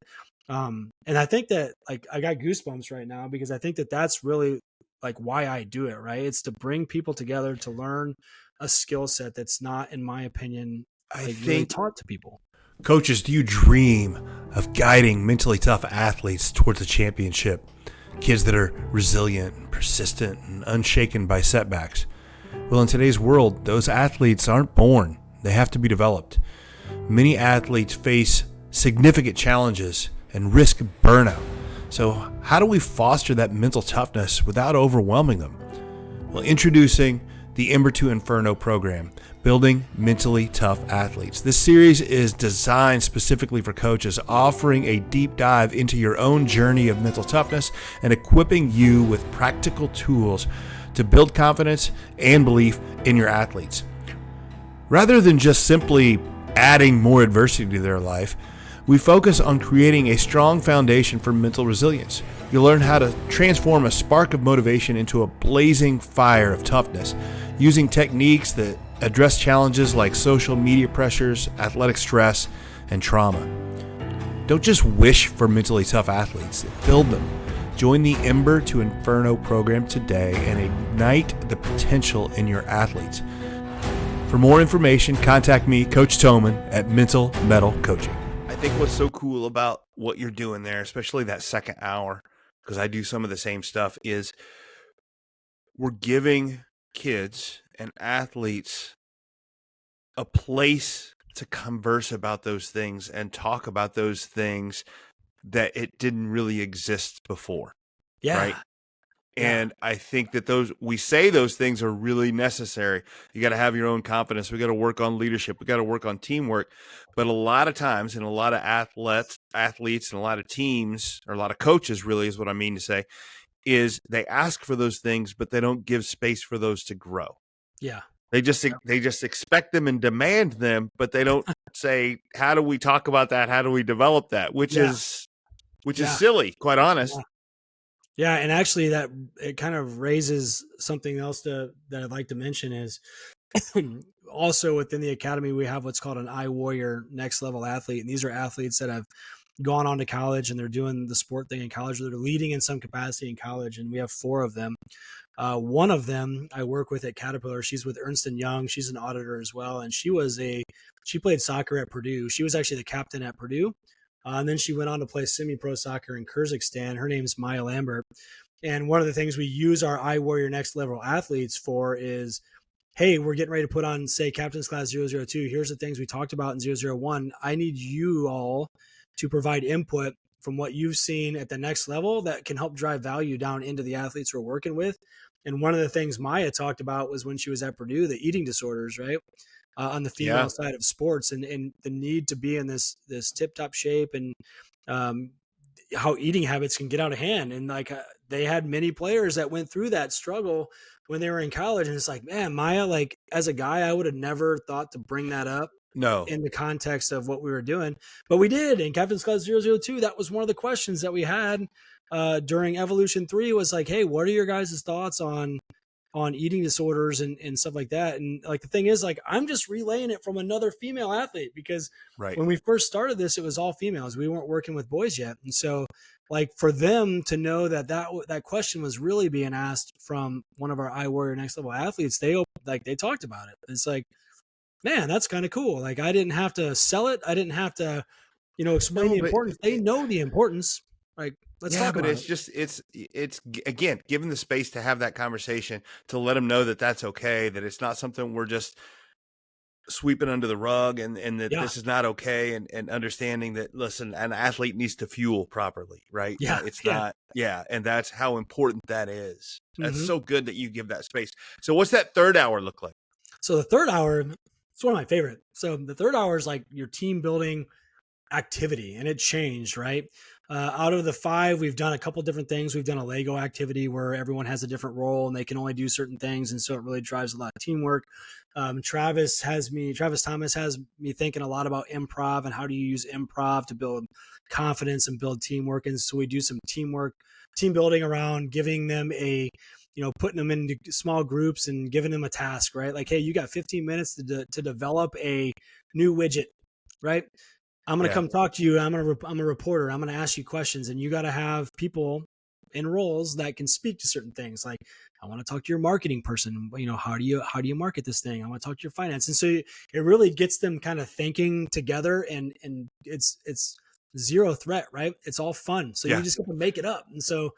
and I think that like, I got goosebumps right now because I think that that's really like why I do it, right? It's to bring people together to learn a skill set that's not, in my opinion, really taught to people. Coaches, do you dream of guiding mentally tough athletes towards a championship? Kids that are resilient, persistent, and unshaken by setbacks. Well, in today's world, those athletes aren't born. They have to be developed. Many athletes face significant challenges and risk burnout. So how do we foster that mental toughness without overwhelming them? Well, introducing the Ember to Inferno program, Building Mentally Tough Athletes. This series is designed specifically for coaches, offering a deep dive into your own journey of mental toughness and equipping you with practical tools to build confidence and belief in your athletes. Rather than just simply adding more adversity to their life, we focus on creating a strong foundation for mental resilience. You'll learn how to transform a spark of motivation into a blazing fire of toughness, using techniques that address challenges like social media pressures, athletic stress, and trauma. Don't just wish for mentally tough athletes, build them. Join the Ember to Inferno program today and ignite the potential in your athletes. For more information, contact me, Coach Thomann, at Mental Mettle Coaching. I think what's so cool about what you're doing there, especially that second hour, because I do some of the same stuff, is we're giving kids and athletes a place to converse about those things and talk about those things that it didn't really exist before. Yeah. Right. And I think that we say those things are really necessary. You got to have your own confidence. We got to work on leadership. We got to work on teamwork. But a lot of times, and a lot of athletes and a lot of teams, or a lot of coaches really is what I mean to say, is they ask for those things, but they don't give space for those to grow. Yeah. They just expect them and demand them, but they don't say, how do we talk about that? How do we develop that? Which is silly, quite honest. Yeah, and actually that it kind of raises something else that I'd like to mention is also within the academy, we have what's called an iWarrior next level athlete. And these are athletes that have gone on to college and they're doing the sport thing in college. They're leading in some capacity in college. And we have 4 of them. One of them I work with at Caterpillar. She's with Ernst & Young. She's an auditor as well. And she played soccer at Purdue. She was actually the captain at Purdue. And then she went on to play semi-pro soccer in Kyrgyzstan. Her name's Maya Lambert. And one of the things we use our iWarrior next level athletes for is, hey, we're getting ready to put on, say, Captain's Class 002. Here's the things we talked about in 001. I need you all to provide input from what you've seen at the next level that can help drive value down into the athletes we're working with. And one of the things Maya talked about was when she was at Purdue, the eating disorders, right? On the female side of sports and the need to be in this tip-top shape and how eating habits can get out of hand. And they had many players that went through that struggle when they were in college. And it's like, man, Maya, like as a guy, I would have never thought to bring that up in the context of what we were doing, but we did. And Captain's Class 002, that was one of the questions that we had during Evolution 3 was like, hey, what are your guys' thoughts on eating disorders and stuff like that. And like, the thing is, like, I'm just relaying it from another female athlete because when we first started this, it was all females. We weren't working with boys yet. And so like for them to know that question was really being asked from one of our iWarrior next level athletes, they talked about it. It's like, man, that's kind of cool. Like I didn't have to sell it. I didn't have to, explain the importance. They know the importance. Like, let's talk about it. It's again, given the space to have that conversation, to let them know that that's okay, that it's not something we're just sweeping under the rug and that this is not okay. And understanding that, listen, an athlete needs to fuel properly, right? It's not. Yeah. And that's how important that is. That's so good that you give that space. So what's that third hour look like? So the third hour, it's one of my favorite. So the third hour is like your team building activity, and it changed, right? Out of the 5, we've done a couple different things. We've done a Lego activity where everyone has a different role and they can only do certain things. And so it really drives a lot of teamwork. Travis Thomas has me thinking a lot about improv and how do you use improv to build confidence and build teamwork. And so we do some team building around giving them putting them into small groups and giving them a task, right? Like, hey, you got 15 minutes to develop a new widget, right? I'm going to come talk to you. I'm a reporter. I'm going to ask you questions, and you got to have people in roles that can speak to certain things. Like, I want to talk to your marketing person. How do you market this thing? I want to talk to your finance. And so it really gets them kind of thinking together, and it's zero threat, right? It's all fun. So you just have to make it up. And so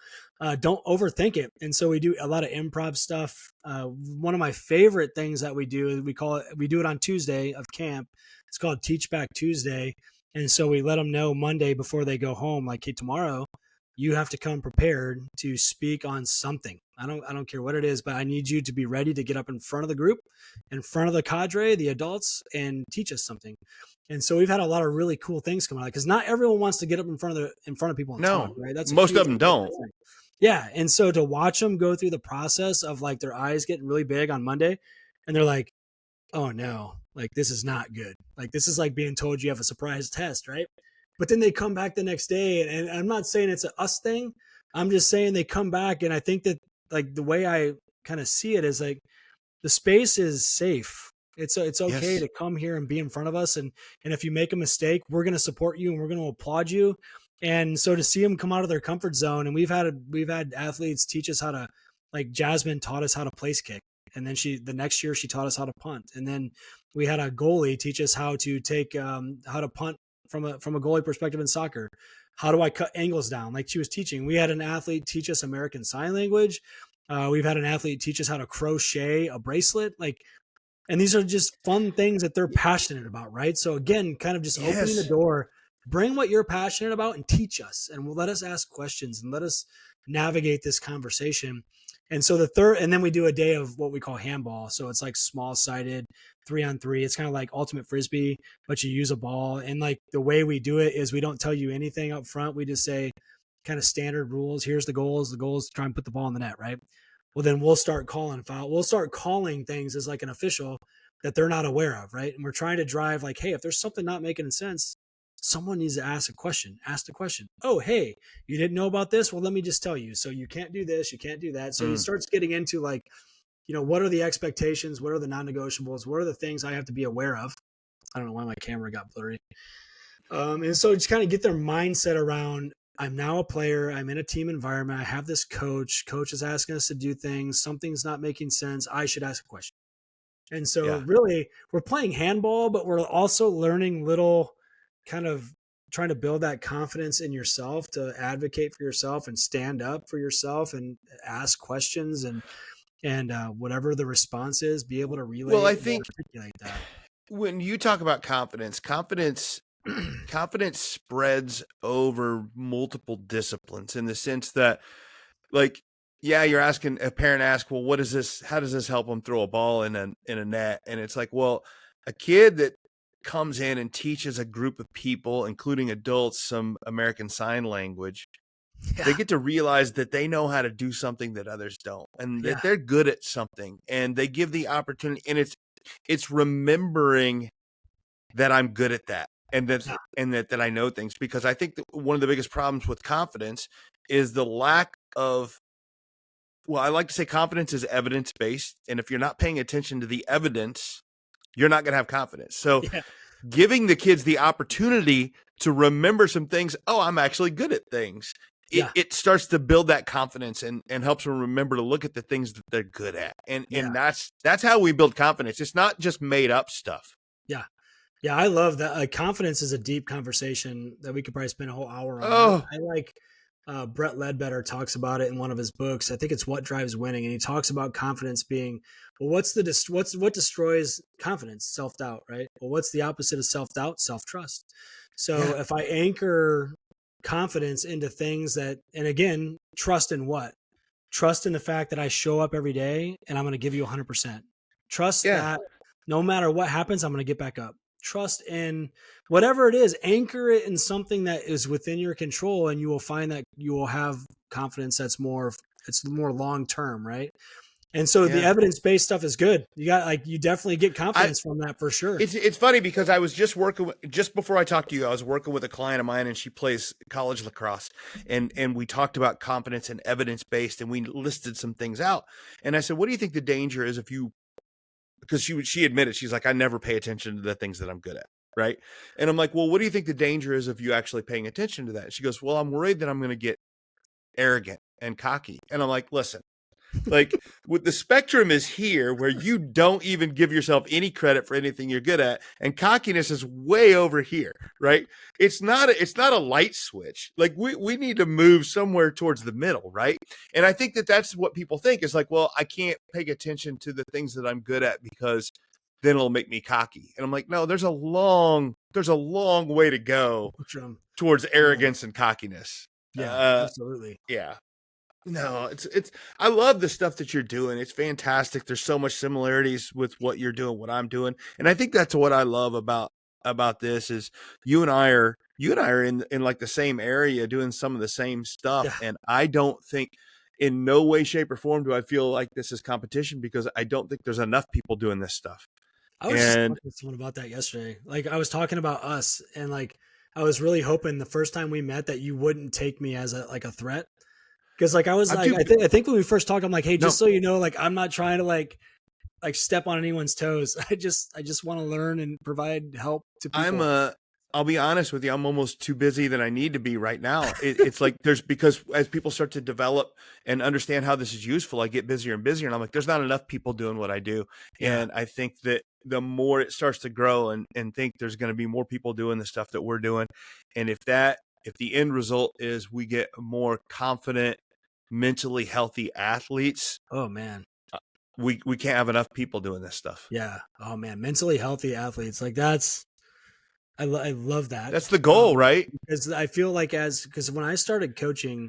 don't overthink it. And so we do a lot of improv stuff. One of my favorite things that we do, we do it on Tuesday of camp. It's called Teach Back Tuesday. And so we let them know Monday before they go home, like, hey, tomorrow you have to come prepared to speak on something. I don't care what it is, but I need you to be ready to get up in front of the group, in front of the cadre, the adults, and teach us something. And so we've had a lot of really cool things come out, because not everyone wants to get up in front of people and talk, right? That's most of them don't. Yeah. And so to watch them go through the process of like their eyes getting really big on Monday, and they're like, oh no, like this is not good. Like this is like being told you have a surprise test, right? But then they come back the next day, and I'm not saying it's a us thing. I'm just saying they come back, and I think that like the way I kind of see it is like the space is safe. It's okay to come here and be in front of us, and if you make a mistake, we're going to support you and we're going to applaud you. And so to see them come out of their comfort zone, and we've had athletes teach us how to, like Jasmine taught us how to place kick, and then the next year she taught us how to punt, and then we had a goalie teach us how to take how to punt from a goalie perspective in soccer. How do I cut angles down? Like she was teaching. We had an athlete teach us American Sign Language. We've had an athlete teach us how to crochet a bracelet. And these are just fun things that they're passionate about, right? So again, kind of just opening the door, bring what you're passionate about and teach us, and let us ask questions and let us navigate this conversation. And so and then we do a day of what we call handball. So it's like small-sided 3-on-3. It's kind of like ultimate Frisbee, but you use a ball. And like the way we do it is we don't tell you anything up front. We just say kind of standard rules. Here's the goals. The goal is to try and put the ball in the net, right? Well, then we'll start calling foul. We'll start calling things as like an official that they're not aware of, right? And we're trying to drive like, hey, if there's something not making sense, someone needs to ask a question. Ask the question. Oh, hey, you didn't know about this? Well, let me just tell you. So you can't do this. You can't do that. So it starts getting into like, what are the expectations? What are the non-negotiables? What are the things I have to be aware of? I don't know why my camera got blurry. And so just kind of get their mindset around, I'm now a player. I'm in a team environment. I have this coach. Coach is asking us to do things. Something's not making sense. I should ask a question. And so really we're playing handball, but we're also learning little kind of trying to build that confidence in yourself to advocate for yourself and stand up for yourself and ask questions and whatever the response is, be able to relay. Well, I think articulate that. When you talk about confidence spreads over multiple disciplines, in the sense that, like, you're asking a parent ask, well, what is this? How does this help them throw a ball in a net? And it's like, well, a kid that comes in and teaches a group of people, including adults, some American Sign Language, they get to realize that they know how to do something that others don't, and that they're good at something, and they give the opportunity. And it's remembering that I'm good at that, and that I know things, because I think that one of the biggest problems with confidence is the lack of, well, I like to say confidence is evidence-based. And if you're not paying attention to the evidence, you're not going to have confidence. So giving the kids the opportunity to remember some things. Oh, I'm actually good at things. It starts to build that confidence and helps them remember to look at the things that they're good at. And that's how we build confidence. It's not just made up stuff. Yeah. Yeah. I love that. Confidence is a deep conversation that we could probably spend a whole hour on. Oh. I like Brett Ledbetter talks about it in one of his books. I think it's What Drives Winning. And he talks about confidence being, well, what destroys confidence? Self-doubt, right? Well, what's the opposite of self-doubt? Self-trust. So if I anchor confidence into things that, and again, trust in what? Trust in the fact that I show up every day and I'm going to give you 100%. Trust that no matter what happens, I'm going to get back up. Trust in whatever it is, anchor it in something that is within your control, and you will find that you will have confidence it's more long-term, right? And so the evidence-based stuff is good. You definitely get confidence from that for sure. It's funny because I was just before I talked to you, I was working with a client of mine, and she plays college lacrosse, and we talked about confidence and evidence-based, and we listed some things out. And I said, what do you think the danger is if you, because she admitted, she's like, I never pay attention to the things that I'm good at. Right. And I'm like, well, what do you think the danger is of you actually paying attention to that? She goes, well, I'm worried that I'm going to get arrogant and cocky. And I'm like, listen, like with the spectrum is here where you don't even give yourself any credit for anything you're good at, and cockiness is way over here, right? It's not a light switch. Like we need to move somewhere towards the middle, right? And I think that's what people think is like, well, I can't pay attention to the things that I'm good at because then it'll make me cocky. And I'm like, no, there's a long way to go towards arrogance and cockiness. Yeah, absolutely. Yeah. No, it's I love the stuff that you're doing. It's fantastic. There's so much similarities with what you're doing, what I'm doing. And I think that's what I love about this is you and I are in like the same area doing some of the same stuff. Yeah. And I don't think in no way, shape, or form do I feel like this is competition, because I don't think there's enough people doing this stuff. I was just talking to someone about that yesterday. Like I was talking about us, and like I was really hoping the first time we met that you wouldn't take me as a threat. Because like I was like, I think when we first talked, I'm like, hey, just so you know, like I'm not trying to like step on anyone's toes. I just want to learn and provide help to people. I'll be honest with you, I'm almost too busy than I need to be right now. It's like because as people start to develop and understand how this is useful, I get busier and busier, and I'm like, there's not enough people doing what I do. Yeah. And I think that the more it starts to grow and think there's going to be more people doing the stuff that we're doing, and if the end result is we get more confident, mentally healthy athletes, oh man, we can't have enough people doing this stuff. Yeah. Oh man, mentally healthy athletes, like I love that. That's the goal, right? Because I feel like because when I started coaching,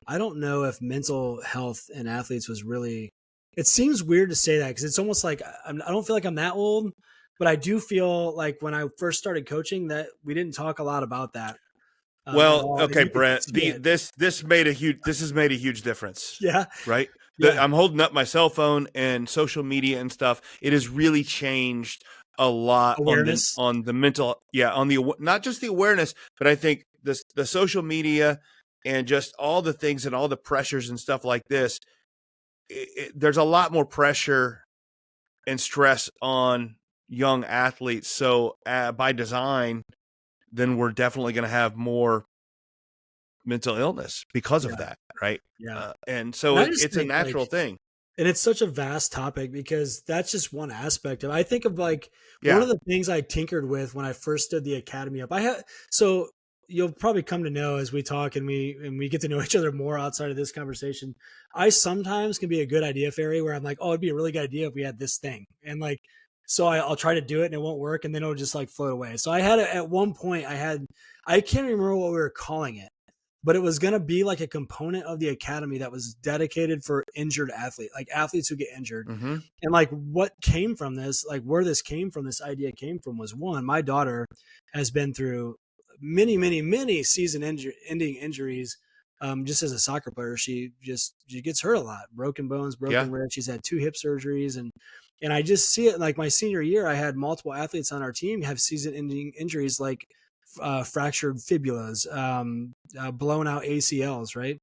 I don't know if mental health in athletes was really. It seems weird to say that because it's almost like I don't feel like I'm that old, but I do feel like when I first started coaching that we didn't talk a lot about that. Well, okay, Brent, this has made a huge difference. Yeah. Right. Yeah. I'm holding up my cell phone and social media and stuff. It has really changed a lot awareness on the mental. Yeah. On the, not just the awareness, but I think the social media and just all the things and all the pressures and stuff like this, there's a lot more pressure and stress on young athletes. So by design, then we're definitely going to have more mental illness because of that. Right. Yeah. And so it's a natural thing. And it's such a vast topic because that's just one aspect of it. I think of like one of the things I tinkered with when I first stood the academy up. So you'll probably come to know as we talk and we get to know each other more outside of this conversation. I sometimes can be a good idea fairy where I'm like, oh, it'd be a really good idea if we had this thing. And like, so I'll try to do it and it won't work. And then it'll just like float away. So I had at one point I can't remember what we were calling it, but it was going to be like a component of the academy that was dedicated for injured like athletes who get injured. Mm-hmm. And like what came from this, like where this idea came from was one, my daughter has been through many, many, many season ending injuries. Just as a soccer player, she gets hurt a lot, broken bones, broken ribs. She's had 2 hip surgeries and I just see it like my senior year, I had multiple athletes on our team have season ending injuries, like fractured fibulas, blown out ACLs, right?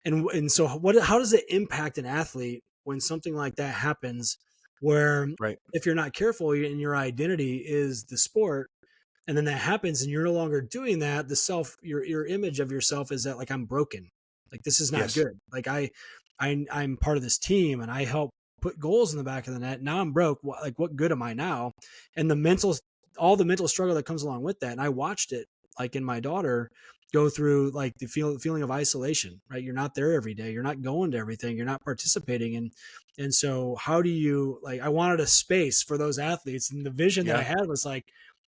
And so how does it impact an athlete when something like that happens, where if you're not careful and your identity is the sport, and then that happens and you're no longer doing that, your image of yourself is that like, I'm broken, like this is not good. Like I'm part of this team and I help put goals in the back of the net. Now I'm broke. What good am I now? And all the mental struggle that comes along with that. And I watched it like in my daughter go through like the feeling of isolation, right? You're not there every day. You're not going to everything. You're not participating. And so how do you, like, I wanted a space for those athletes. And the vision that I had was like,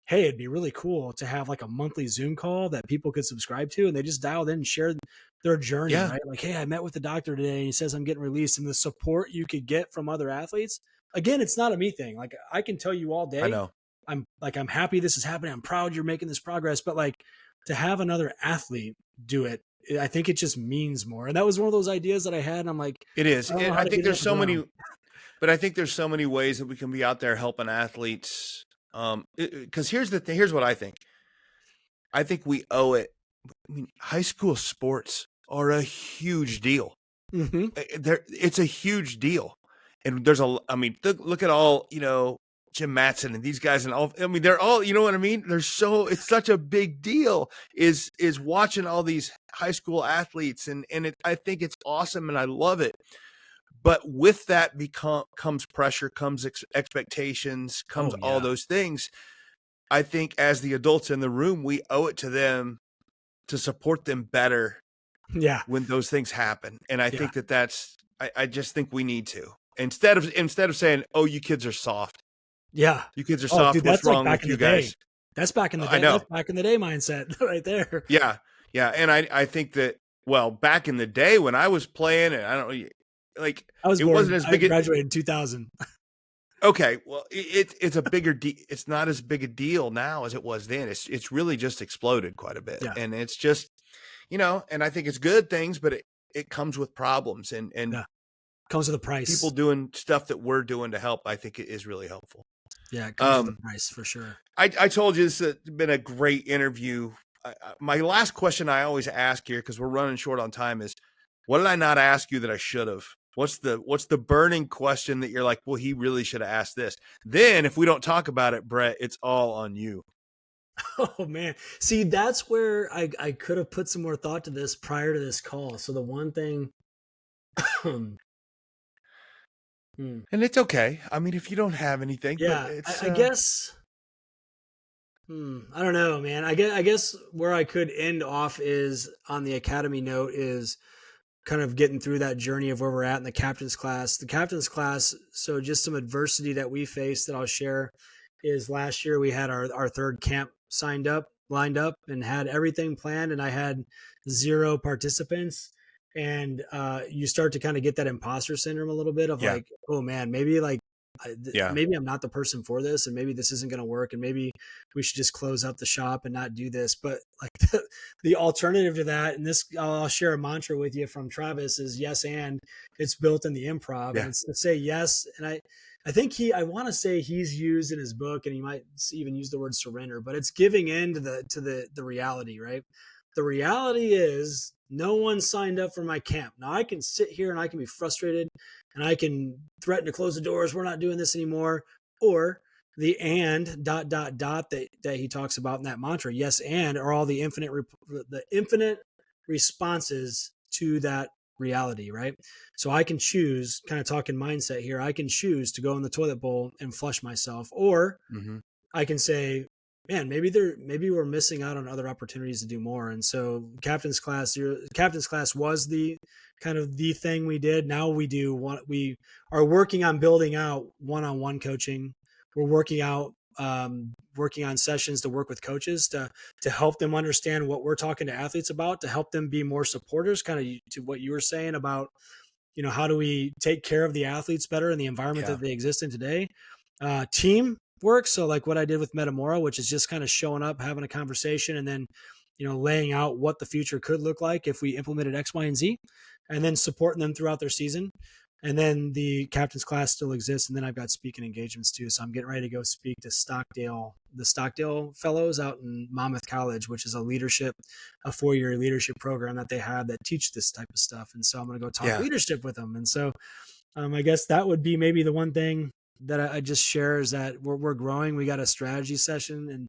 hey, it'd be really cool to have like a monthly Zoom call that people could subscribe to. And they just dialed in and shared their journey, right? Like, hey, I met with the doctor today and he says I'm getting released, and the support you could get from other athletes. Again, it's not a me thing. Like I can tell you all day, I know. I'm happy this is happening. I'm proud you're making this progress, but like to have another athlete do it, I think it just means more. And that was one of those ideas that I had. And I'm like, it is. I think there's so many, but I think there's so many ways that we can be out there helping athletes. Because here's the thing. Here's what I think. I think we owe it. I mean, high school sports are a huge deal. Mm-hmm. It's a huge deal. And look at all, Jim Matson and these guys and all, I mean, they're all, you know what I mean? It's such a big deal is watching all these high school athletes and I think it's awesome and I love it. But with that comes pressure, comes expectations, comes all those things. I think as the adults in the room, we owe it to them to support them better. Yeah. When those things happen. And I think I just think we need to, instead of saying, oh, you kids are soft. Yeah. You kids are soft. Dude, what's wrong with you guys? That's back in the day. I know. That's back in the day mindset right there. Yeah. Yeah. And I think that, well, back in the day when I was playing, and I don't know, like, I graduated in 2000. Okay. Well, it's a bigger it's not as big a deal now as it was then. It's really just exploded quite a bit. Yeah. And it's just, you know, and I think it's good things, but it comes with problems and comes with a price. People doing stuff that we're doing to help, I think it is really helpful. Yeah, it comes with a price for sure. I told you this has been a great interview. My last question I always ask here, because we're running short on time, is what did I not ask you that I should have? What's the burning question that you're like, well, he really should have asked this? Then if we don't talk about it, Brett, it's all on you. Oh man. See, that's where I could have put some more thought to this prior to this call. So the one thing and it's okay. I mean, if you don't have anything, yeah, but it's, I guess I don't know, man. I guess where I could end off is on the academy note is kind of getting through that journey of where we're at in the captain's class. The captain's class, so just some adversity that we faced that I'll share is last year we had our third camp lined up and had everything planned, and I had 0 participants. And you start to kind of get that imposter syndrome a little bit of like, oh man, maybe maybe I'm not the person for this, and maybe this isn't going to work, and maybe we should just close up the shop and not do this. But like the alternative to that, and this I'll share a mantra with you from Travis, is yes, and it's built in the improv, and it's to say yes. And I think I want to say he's used in his book, and he might even use the word surrender, but it's giving in to the reality, right? The reality is no one signed up for my camp. Now I can sit here and I can be frustrated and I can threaten to close the doors. We're not doing this anymore. Or the and ... that he talks about in that mantra. Yes, and are all the infinite responses to that reality, right? So I can choose, kind of talking mindset here, I can choose to go in the toilet bowl and flush myself, or I can say, man, maybe we're missing out on other opportunities to do more. And so captain's class was the kind of the thing we did. Now we are working on building out one-on-one coaching. We're working on sessions to work with coaches to help them understand what we're talking to athletes about, to help them be more supporters, kind of to what you were saying about, you know, how do we take care of the athletes better in the environment that they exist in today? Team work. So like what I did with Metamora, which is just kind of showing up, having a conversation, and then, you know, laying out what the future could look like if we implemented X, Y, and Z, and then supporting them throughout their season. And then the captain's class still exists. And then I've got speaking engagements too. So I'm getting ready to go speak to the Stockdale fellows out in Monmouth College, which is a 4-year leadership program that they have that teach this type of stuff. And so I'm going to go talk leadership with them. And so I guess that would be maybe the one thing that I just share is that we're growing. We got a strategy session and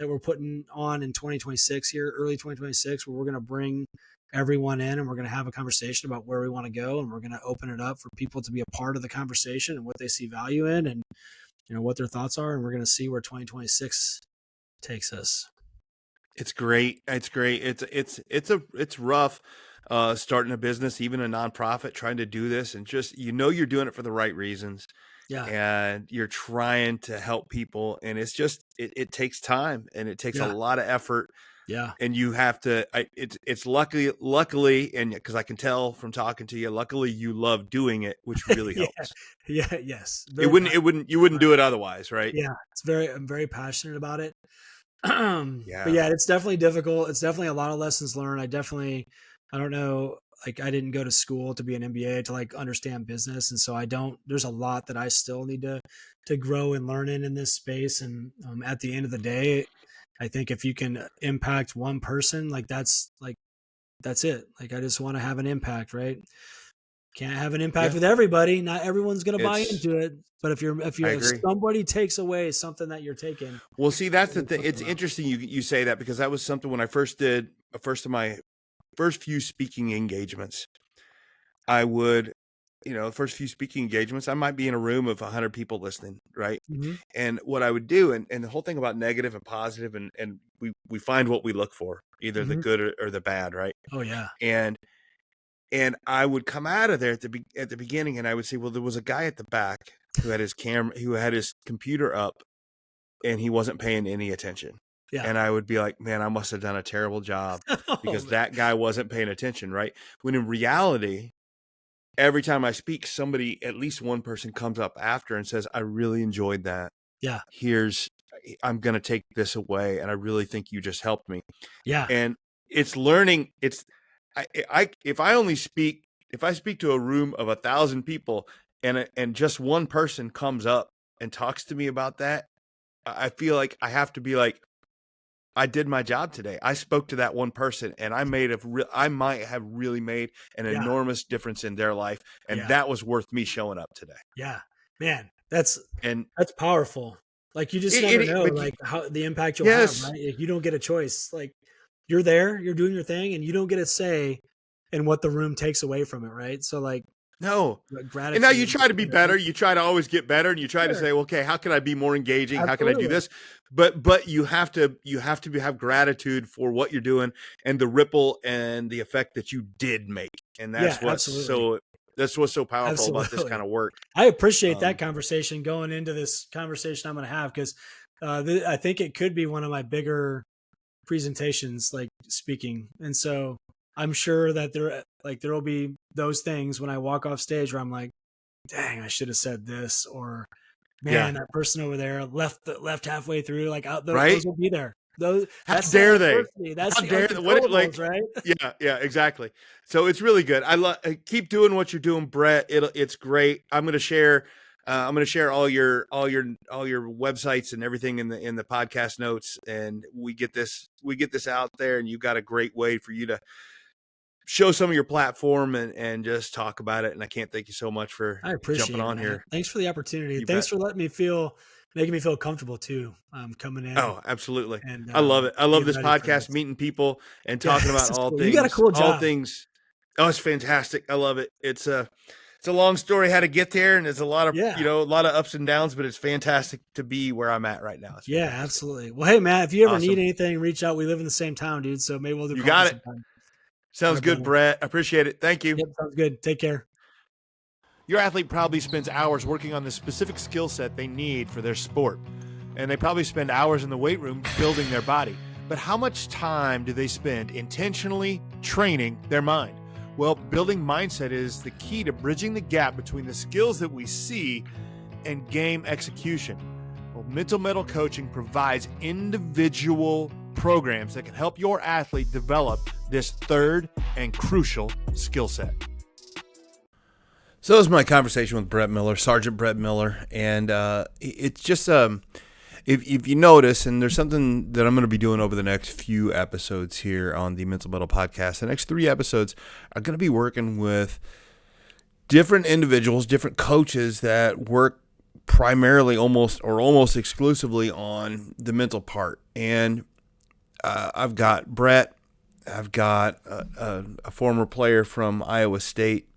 that we're putting on in 2026 here, early 2026, where we're going to bring everyone in and we're going to have a conversation about where we want to go. And we're going to open it up for people to be a part of the conversation and what they see value in and, you know, what their thoughts are. And we're going to see where 2026 takes us. It's great. It's great. It's rough starting a business, even a nonprofit, trying to do this, and just, you know, you're doing it for the right reasons. Yeah. And you're trying to help people, and it's just, it takes time and it takes a lot of effort. Yeah. And you have to, it's luckily, and because I can tell from talking to you, luckily you love doing it, which really helps. Yes. You wouldn't do it otherwise, right? Yeah. I'm very passionate about it. But yeah, it's definitely difficult. It's definitely a lot of lessons learned. I don't know, like I didn't go to school to be an MBA to like understand business. And so there's a lot that I still need to grow and learn in this space. And at the end of the day, I think if you can impact one person, that's it. Like, I just want to have an impact, right? can't have an impact with everybody. Not everyone's going to buy into it. But if somebody takes away something that you're taking. Well, see, that's the thing. It's interesting you say that, because that was something when I first did my first few speaking engagements. I would, first few speaking engagements, I might be in a room of 100 people listening, right? Mm-hmm. And what I would do, and the whole thing about negative and positive, and we find what we look for, either the good or the bad, right? Oh yeah. And I would come out of there at the beginning, and I would say, well, there was a guy at the back who had his computer up, and he wasn't paying any attention. Yeah. And I would be like, man, I must have done a terrible job because that guy wasn't paying attention, right? When in reality, every time I speak, at least one person comes up after and says, I really enjoyed that. Yeah. I'm going to take this away, and I really think you just helped me. Yeah. And it's learning. If I speak to a room of 1,000 people and just one person comes up and talks to me about that, I feel like I have to be like, I did my job today. I spoke to that one person, and I might have really made an enormous difference in their life, and that was worth me showing up today. Yeah, man, that's powerful. Like, you just never know, how the impact you'll have. Right? You don't get a choice. Like, you're there, you're doing your thing, and you don't get a say in what the room takes away from it. Right? So, like, no. Gratitude. And now you try to be better. You try to always get better, and you try to say, well, okay, how can I be more engaging? Absolutely. How can I do this? But you have to have gratitude for what you're doing and the ripple and the effect that you did make. And that's what's so powerful about this kind of work. I appreciate that conversation going into this conversation I'm going to have, because I think it could be one of my bigger presentations, like speaking. And so I'm sure that there will be those things when I walk off stage where I'm like, dang, I should have said this, or man, that person over there left halfway through. Like, those will be there. How dare they? That's the controllables, right? Yeah, exactly. So it's really good. I keep doing what you're doing, Brett. It's great. I'm going to share all your websites and everything in the podcast notes, and we get this out there, and you've got a great way for you to show some of your platform and just talk about it. And I can't thank you so much for jumping on here. Thanks for the opportunity. Thanks for letting making me feel comfortable too. Coming in. Oh, absolutely. And I love it. I love this podcast, meeting people and talking about all things. You got a cool job. All things. Oh, it's fantastic. I love it. It's a long story how to get there, and there's a lot of a lot of ups and downs, but it's fantastic to be where I'm at right now. Yeah, absolutely. Well, hey Matt, if you ever need anything, reach out. We live in the same town, dude. So maybe we'll do. You got it. Sometime. Sounds good, Brett. I appreciate it. Thank you. Yep, sounds good. Take care. Your athlete probably spends hours working on the specific skill set they need for their sport, and they probably spend hours in the weight room building their body. But how much time do they spend intentionally training their mind? Well, building mindset is the key to bridging the gap between the skills that we see and game execution. Well, Mental Mettle Coaching provides individual programs that can help your athlete develop this third and crucial skill set. So that was my conversation with Brett Miller, Sergeant Brett Miller, and it's just if you notice, and there's something that I'm going to be doing over the next few episodes here on the Mental Mettle Podcast. The next 3 episodes are going to be working with different individuals, different coaches that work primarily almost exclusively on the mental part. And I've got Brett, I've got a former player from Iowa State,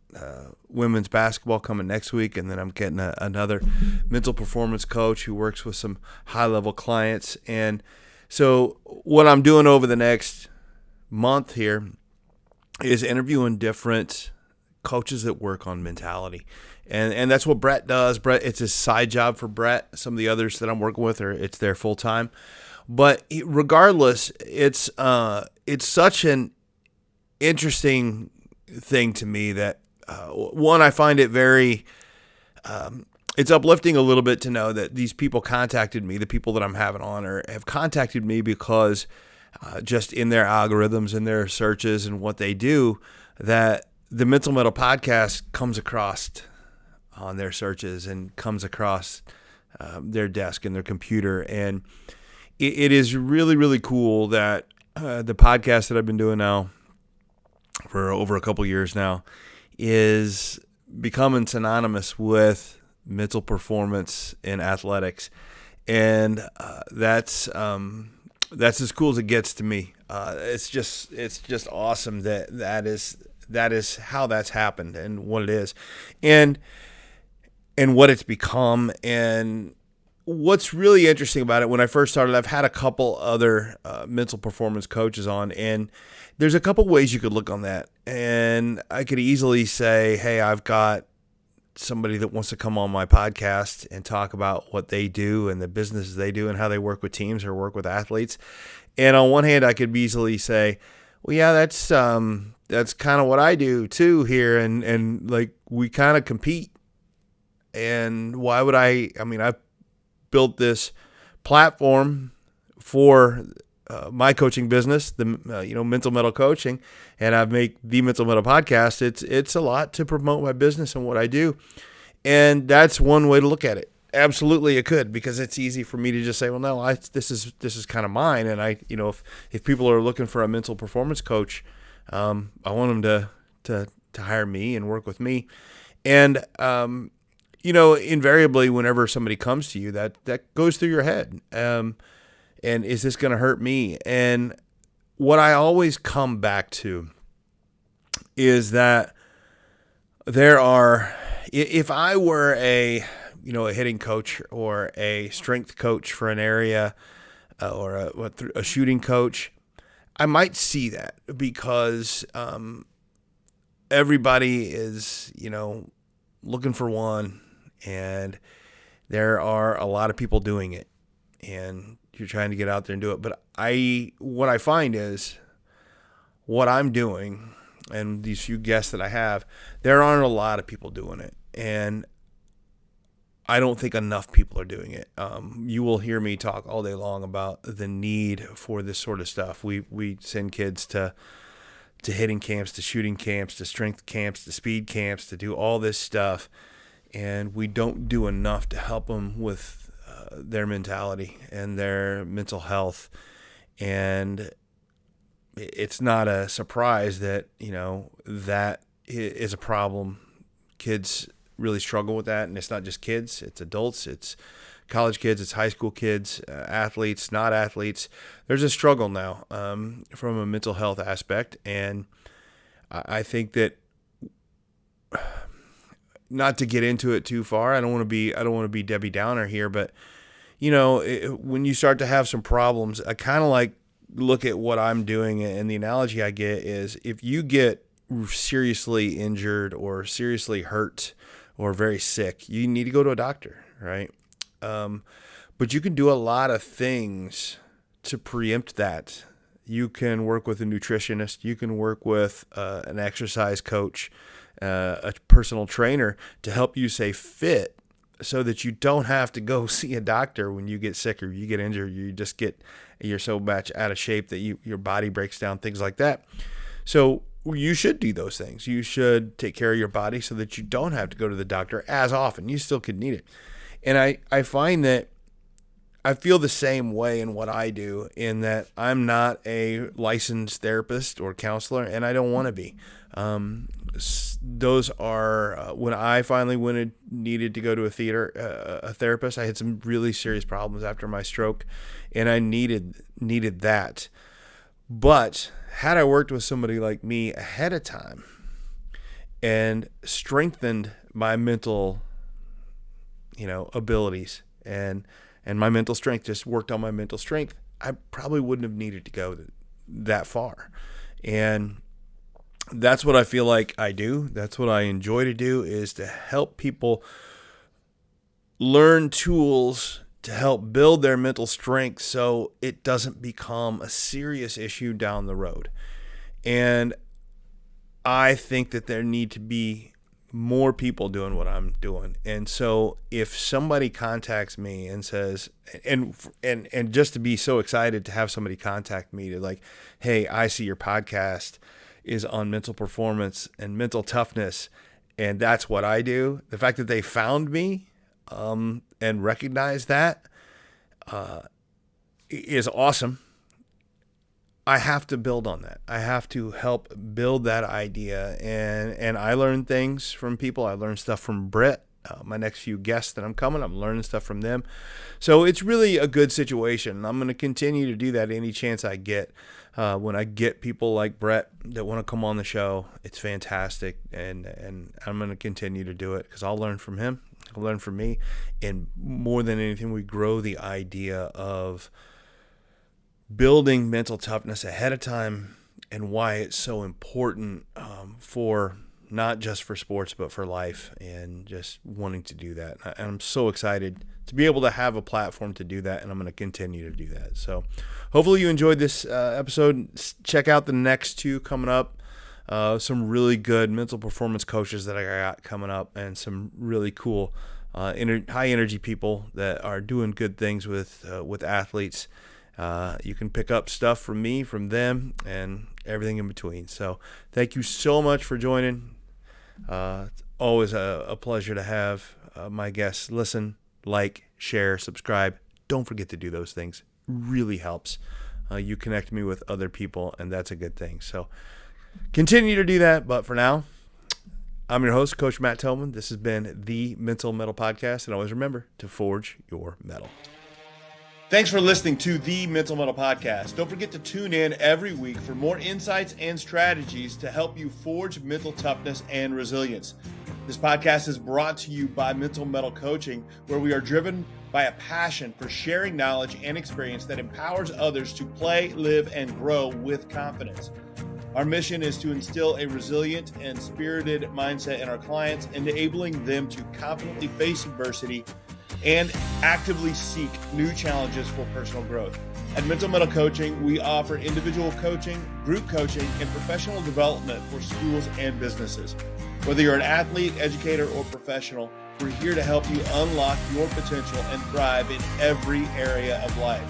women's basketball coming next week, and then I'm getting another mental performance coach who works with some high-level clients. And so what I'm doing over the next month here is interviewing different coaches that work on mentality. And that's what Brett does. Brett, it's a side job for Brett. Some of the others that I'm working with it's their full-time. But regardless, it's such an interesting thing to me that one, I find it very it's uplifting a little bit to know that these people contacted me, the people that I'm having on have contacted me because just in their algorithms and their searches and what they do, that the Mental Mettle Podcast comes across on their searches and comes across their desk and their computer. And it is really, really cool that the podcast that I've been doing now for over a couple years now is becoming synonymous with mental performance in athletics, and that's as cool as it gets to me. It's just awesome that is how that's happened and what it is, and what it's become. And what's really interesting about it, when I first started, I've had a couple other mental performance coaches on, and there's a couple ways you could look on that. And I could easily say, hey, I've got somebody that wants to come on my podcast and talk about what they do and the businesses they do and how they work with teams or work with athletes. And on one hand, I could easily say, well, yeah, that's kind of what I do too here. And like, we kind of compete. And why would I've built this platform for my coaching business, the Mental Mettle Coaching, and I've made the Mental Mettle Podcast. It's a lot to promote my business and what I do, and that's one way to look at it. Absolutely, it could, because it's easy for me to just say, well, no, this is kind of mine, and if people are looking for a mental performance coach, I want them to hire me and work with me, and invariably, whenever somebody comes to you, that goes through your head. And is this going to hurt me? And what I always come back to is that if I were a hitting coach or a strength coach for an area, or a shooting coach, I might see that, because everybody is, looking for one, and there are a lot of people doing it, and you're trying to get out there and do it. But what I find is, what I'm doing, and these few guests that I have, there aren't a lot of people doing it, and I don't think enough people are doing it. You will hear me talk all day long about the need for this sort of stuff. We send kids to hitting camps, to shooting camps, to strength camps, to speed camps, to do all this stuff, and we don't do enough to help them with their mentality and their mental health. And it's not a surprise that that is a problem. Kids really struggle with that, and it's not just kids, it's adults, it's college kids, it's high school kids, athletes, not athletes. There's a struggle now from a mental health aspect, and I think that, not to get into it too far, I don't want to be Debbie Downer here, but when you start to have some problems, I kind of like look at what I'm doing, and the analogy I get is, if you get seriously injured or seriously hurt or very sick, you need to go to a doctor, right? But you can do a lot of things to preempt that. You can work with a nutritionist. You can work with an exercise coach, a personal trainer, to help you stay fit, so that you don't have to go see a doctor when you get sick or you get injured. You're so much out of shape that your body breaks down, things like that. So you should do those things. You should take care of your body so that you don't have to go to the doctor as often. You still could need it. And I find that I feel the same way in what I do, in that I'm not a licensed therapist or counselor, and I don't want to be. Those are when I finally needed to go to a therapist. I had some really serious problems after my stroke, and I needed that. But had I worked with somebody like me ahead of time and strengthened my mental, abilities and my mental strength, just worked on my mental strength, I probably wouldn't have needed to go that far. And that's what I feel like I do. That's what I enjoy to do, is to help people learn tools to help build their mental strength so it doesn't become a serious issue down the road. And I think that there need to be more people doing what I'm doing. And so if somebody contacts me and says, and just to be so excited to have somebody contact me to like, hey, I see your podcast is on mental performance and mental toughness, and that's what I do. The fact that they found me and recognize that is awesome. I have to build on that. I have to help build that idea. And I learn things from people. I learn stuff from Brett. My next few guests that I'm learning stuff from them. So it's really a good situation. I'm going to continue to do that any chance I get. When I get people like Brett that want to come on the show, it's fantastic. And I'm going to continue to do it because I'll learn from him. He'll learn from me. And more than anything, we grow the idea of building mental toughness ahead of time and why it's so important for not just for sports, but for life, and just wanting to do that. And I'm so excited to be able to have a platform to do that, and I'm going to continue to do that. So hopefully you enjoyed this episode. Check out the next two coming up. Some really good mental performance coaches that I got coming up, and some really cool high energy people that are doing good things with athletes. You can pick up stuff from me, from them, and everything in between. So thank you so much for joining. It's always a pleasure to have my guests listen, like, share, subscribe. Don't forget to do those things. Really helps. You connect me with other people, and that's a good thing. So continue to do that. But for now, I'm your host, Coach Matt Thomann. This has been the Mental Mettle Podcast, and always remember to forge your metal. Thanks for listening to the Mental Mettle Podcast. Don't forget to tune in every week for more insights and strategies to help you forge mental toughness and resilience. This podcast is brought to you by Mental Mettle Coaching, where we are driven by a passion for sharing knowledge and experience that empowers others to play, live, and grow with confidence. Our mission is to instill a resilient and spirited mindset in our clients, enabling them to confidently face adversity and actively seek new challenges for personal growth. At Mental Mettle Coaching, we offer individual coaching, group coaching, and professional development for schools and businesses. Whether you're an athlete, educator, or professional, we're here to help you unlock your potential and thrive in every area of life.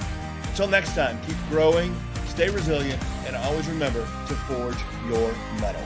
Until next time, keep growing, stay resilient, and always remember to forge your metal.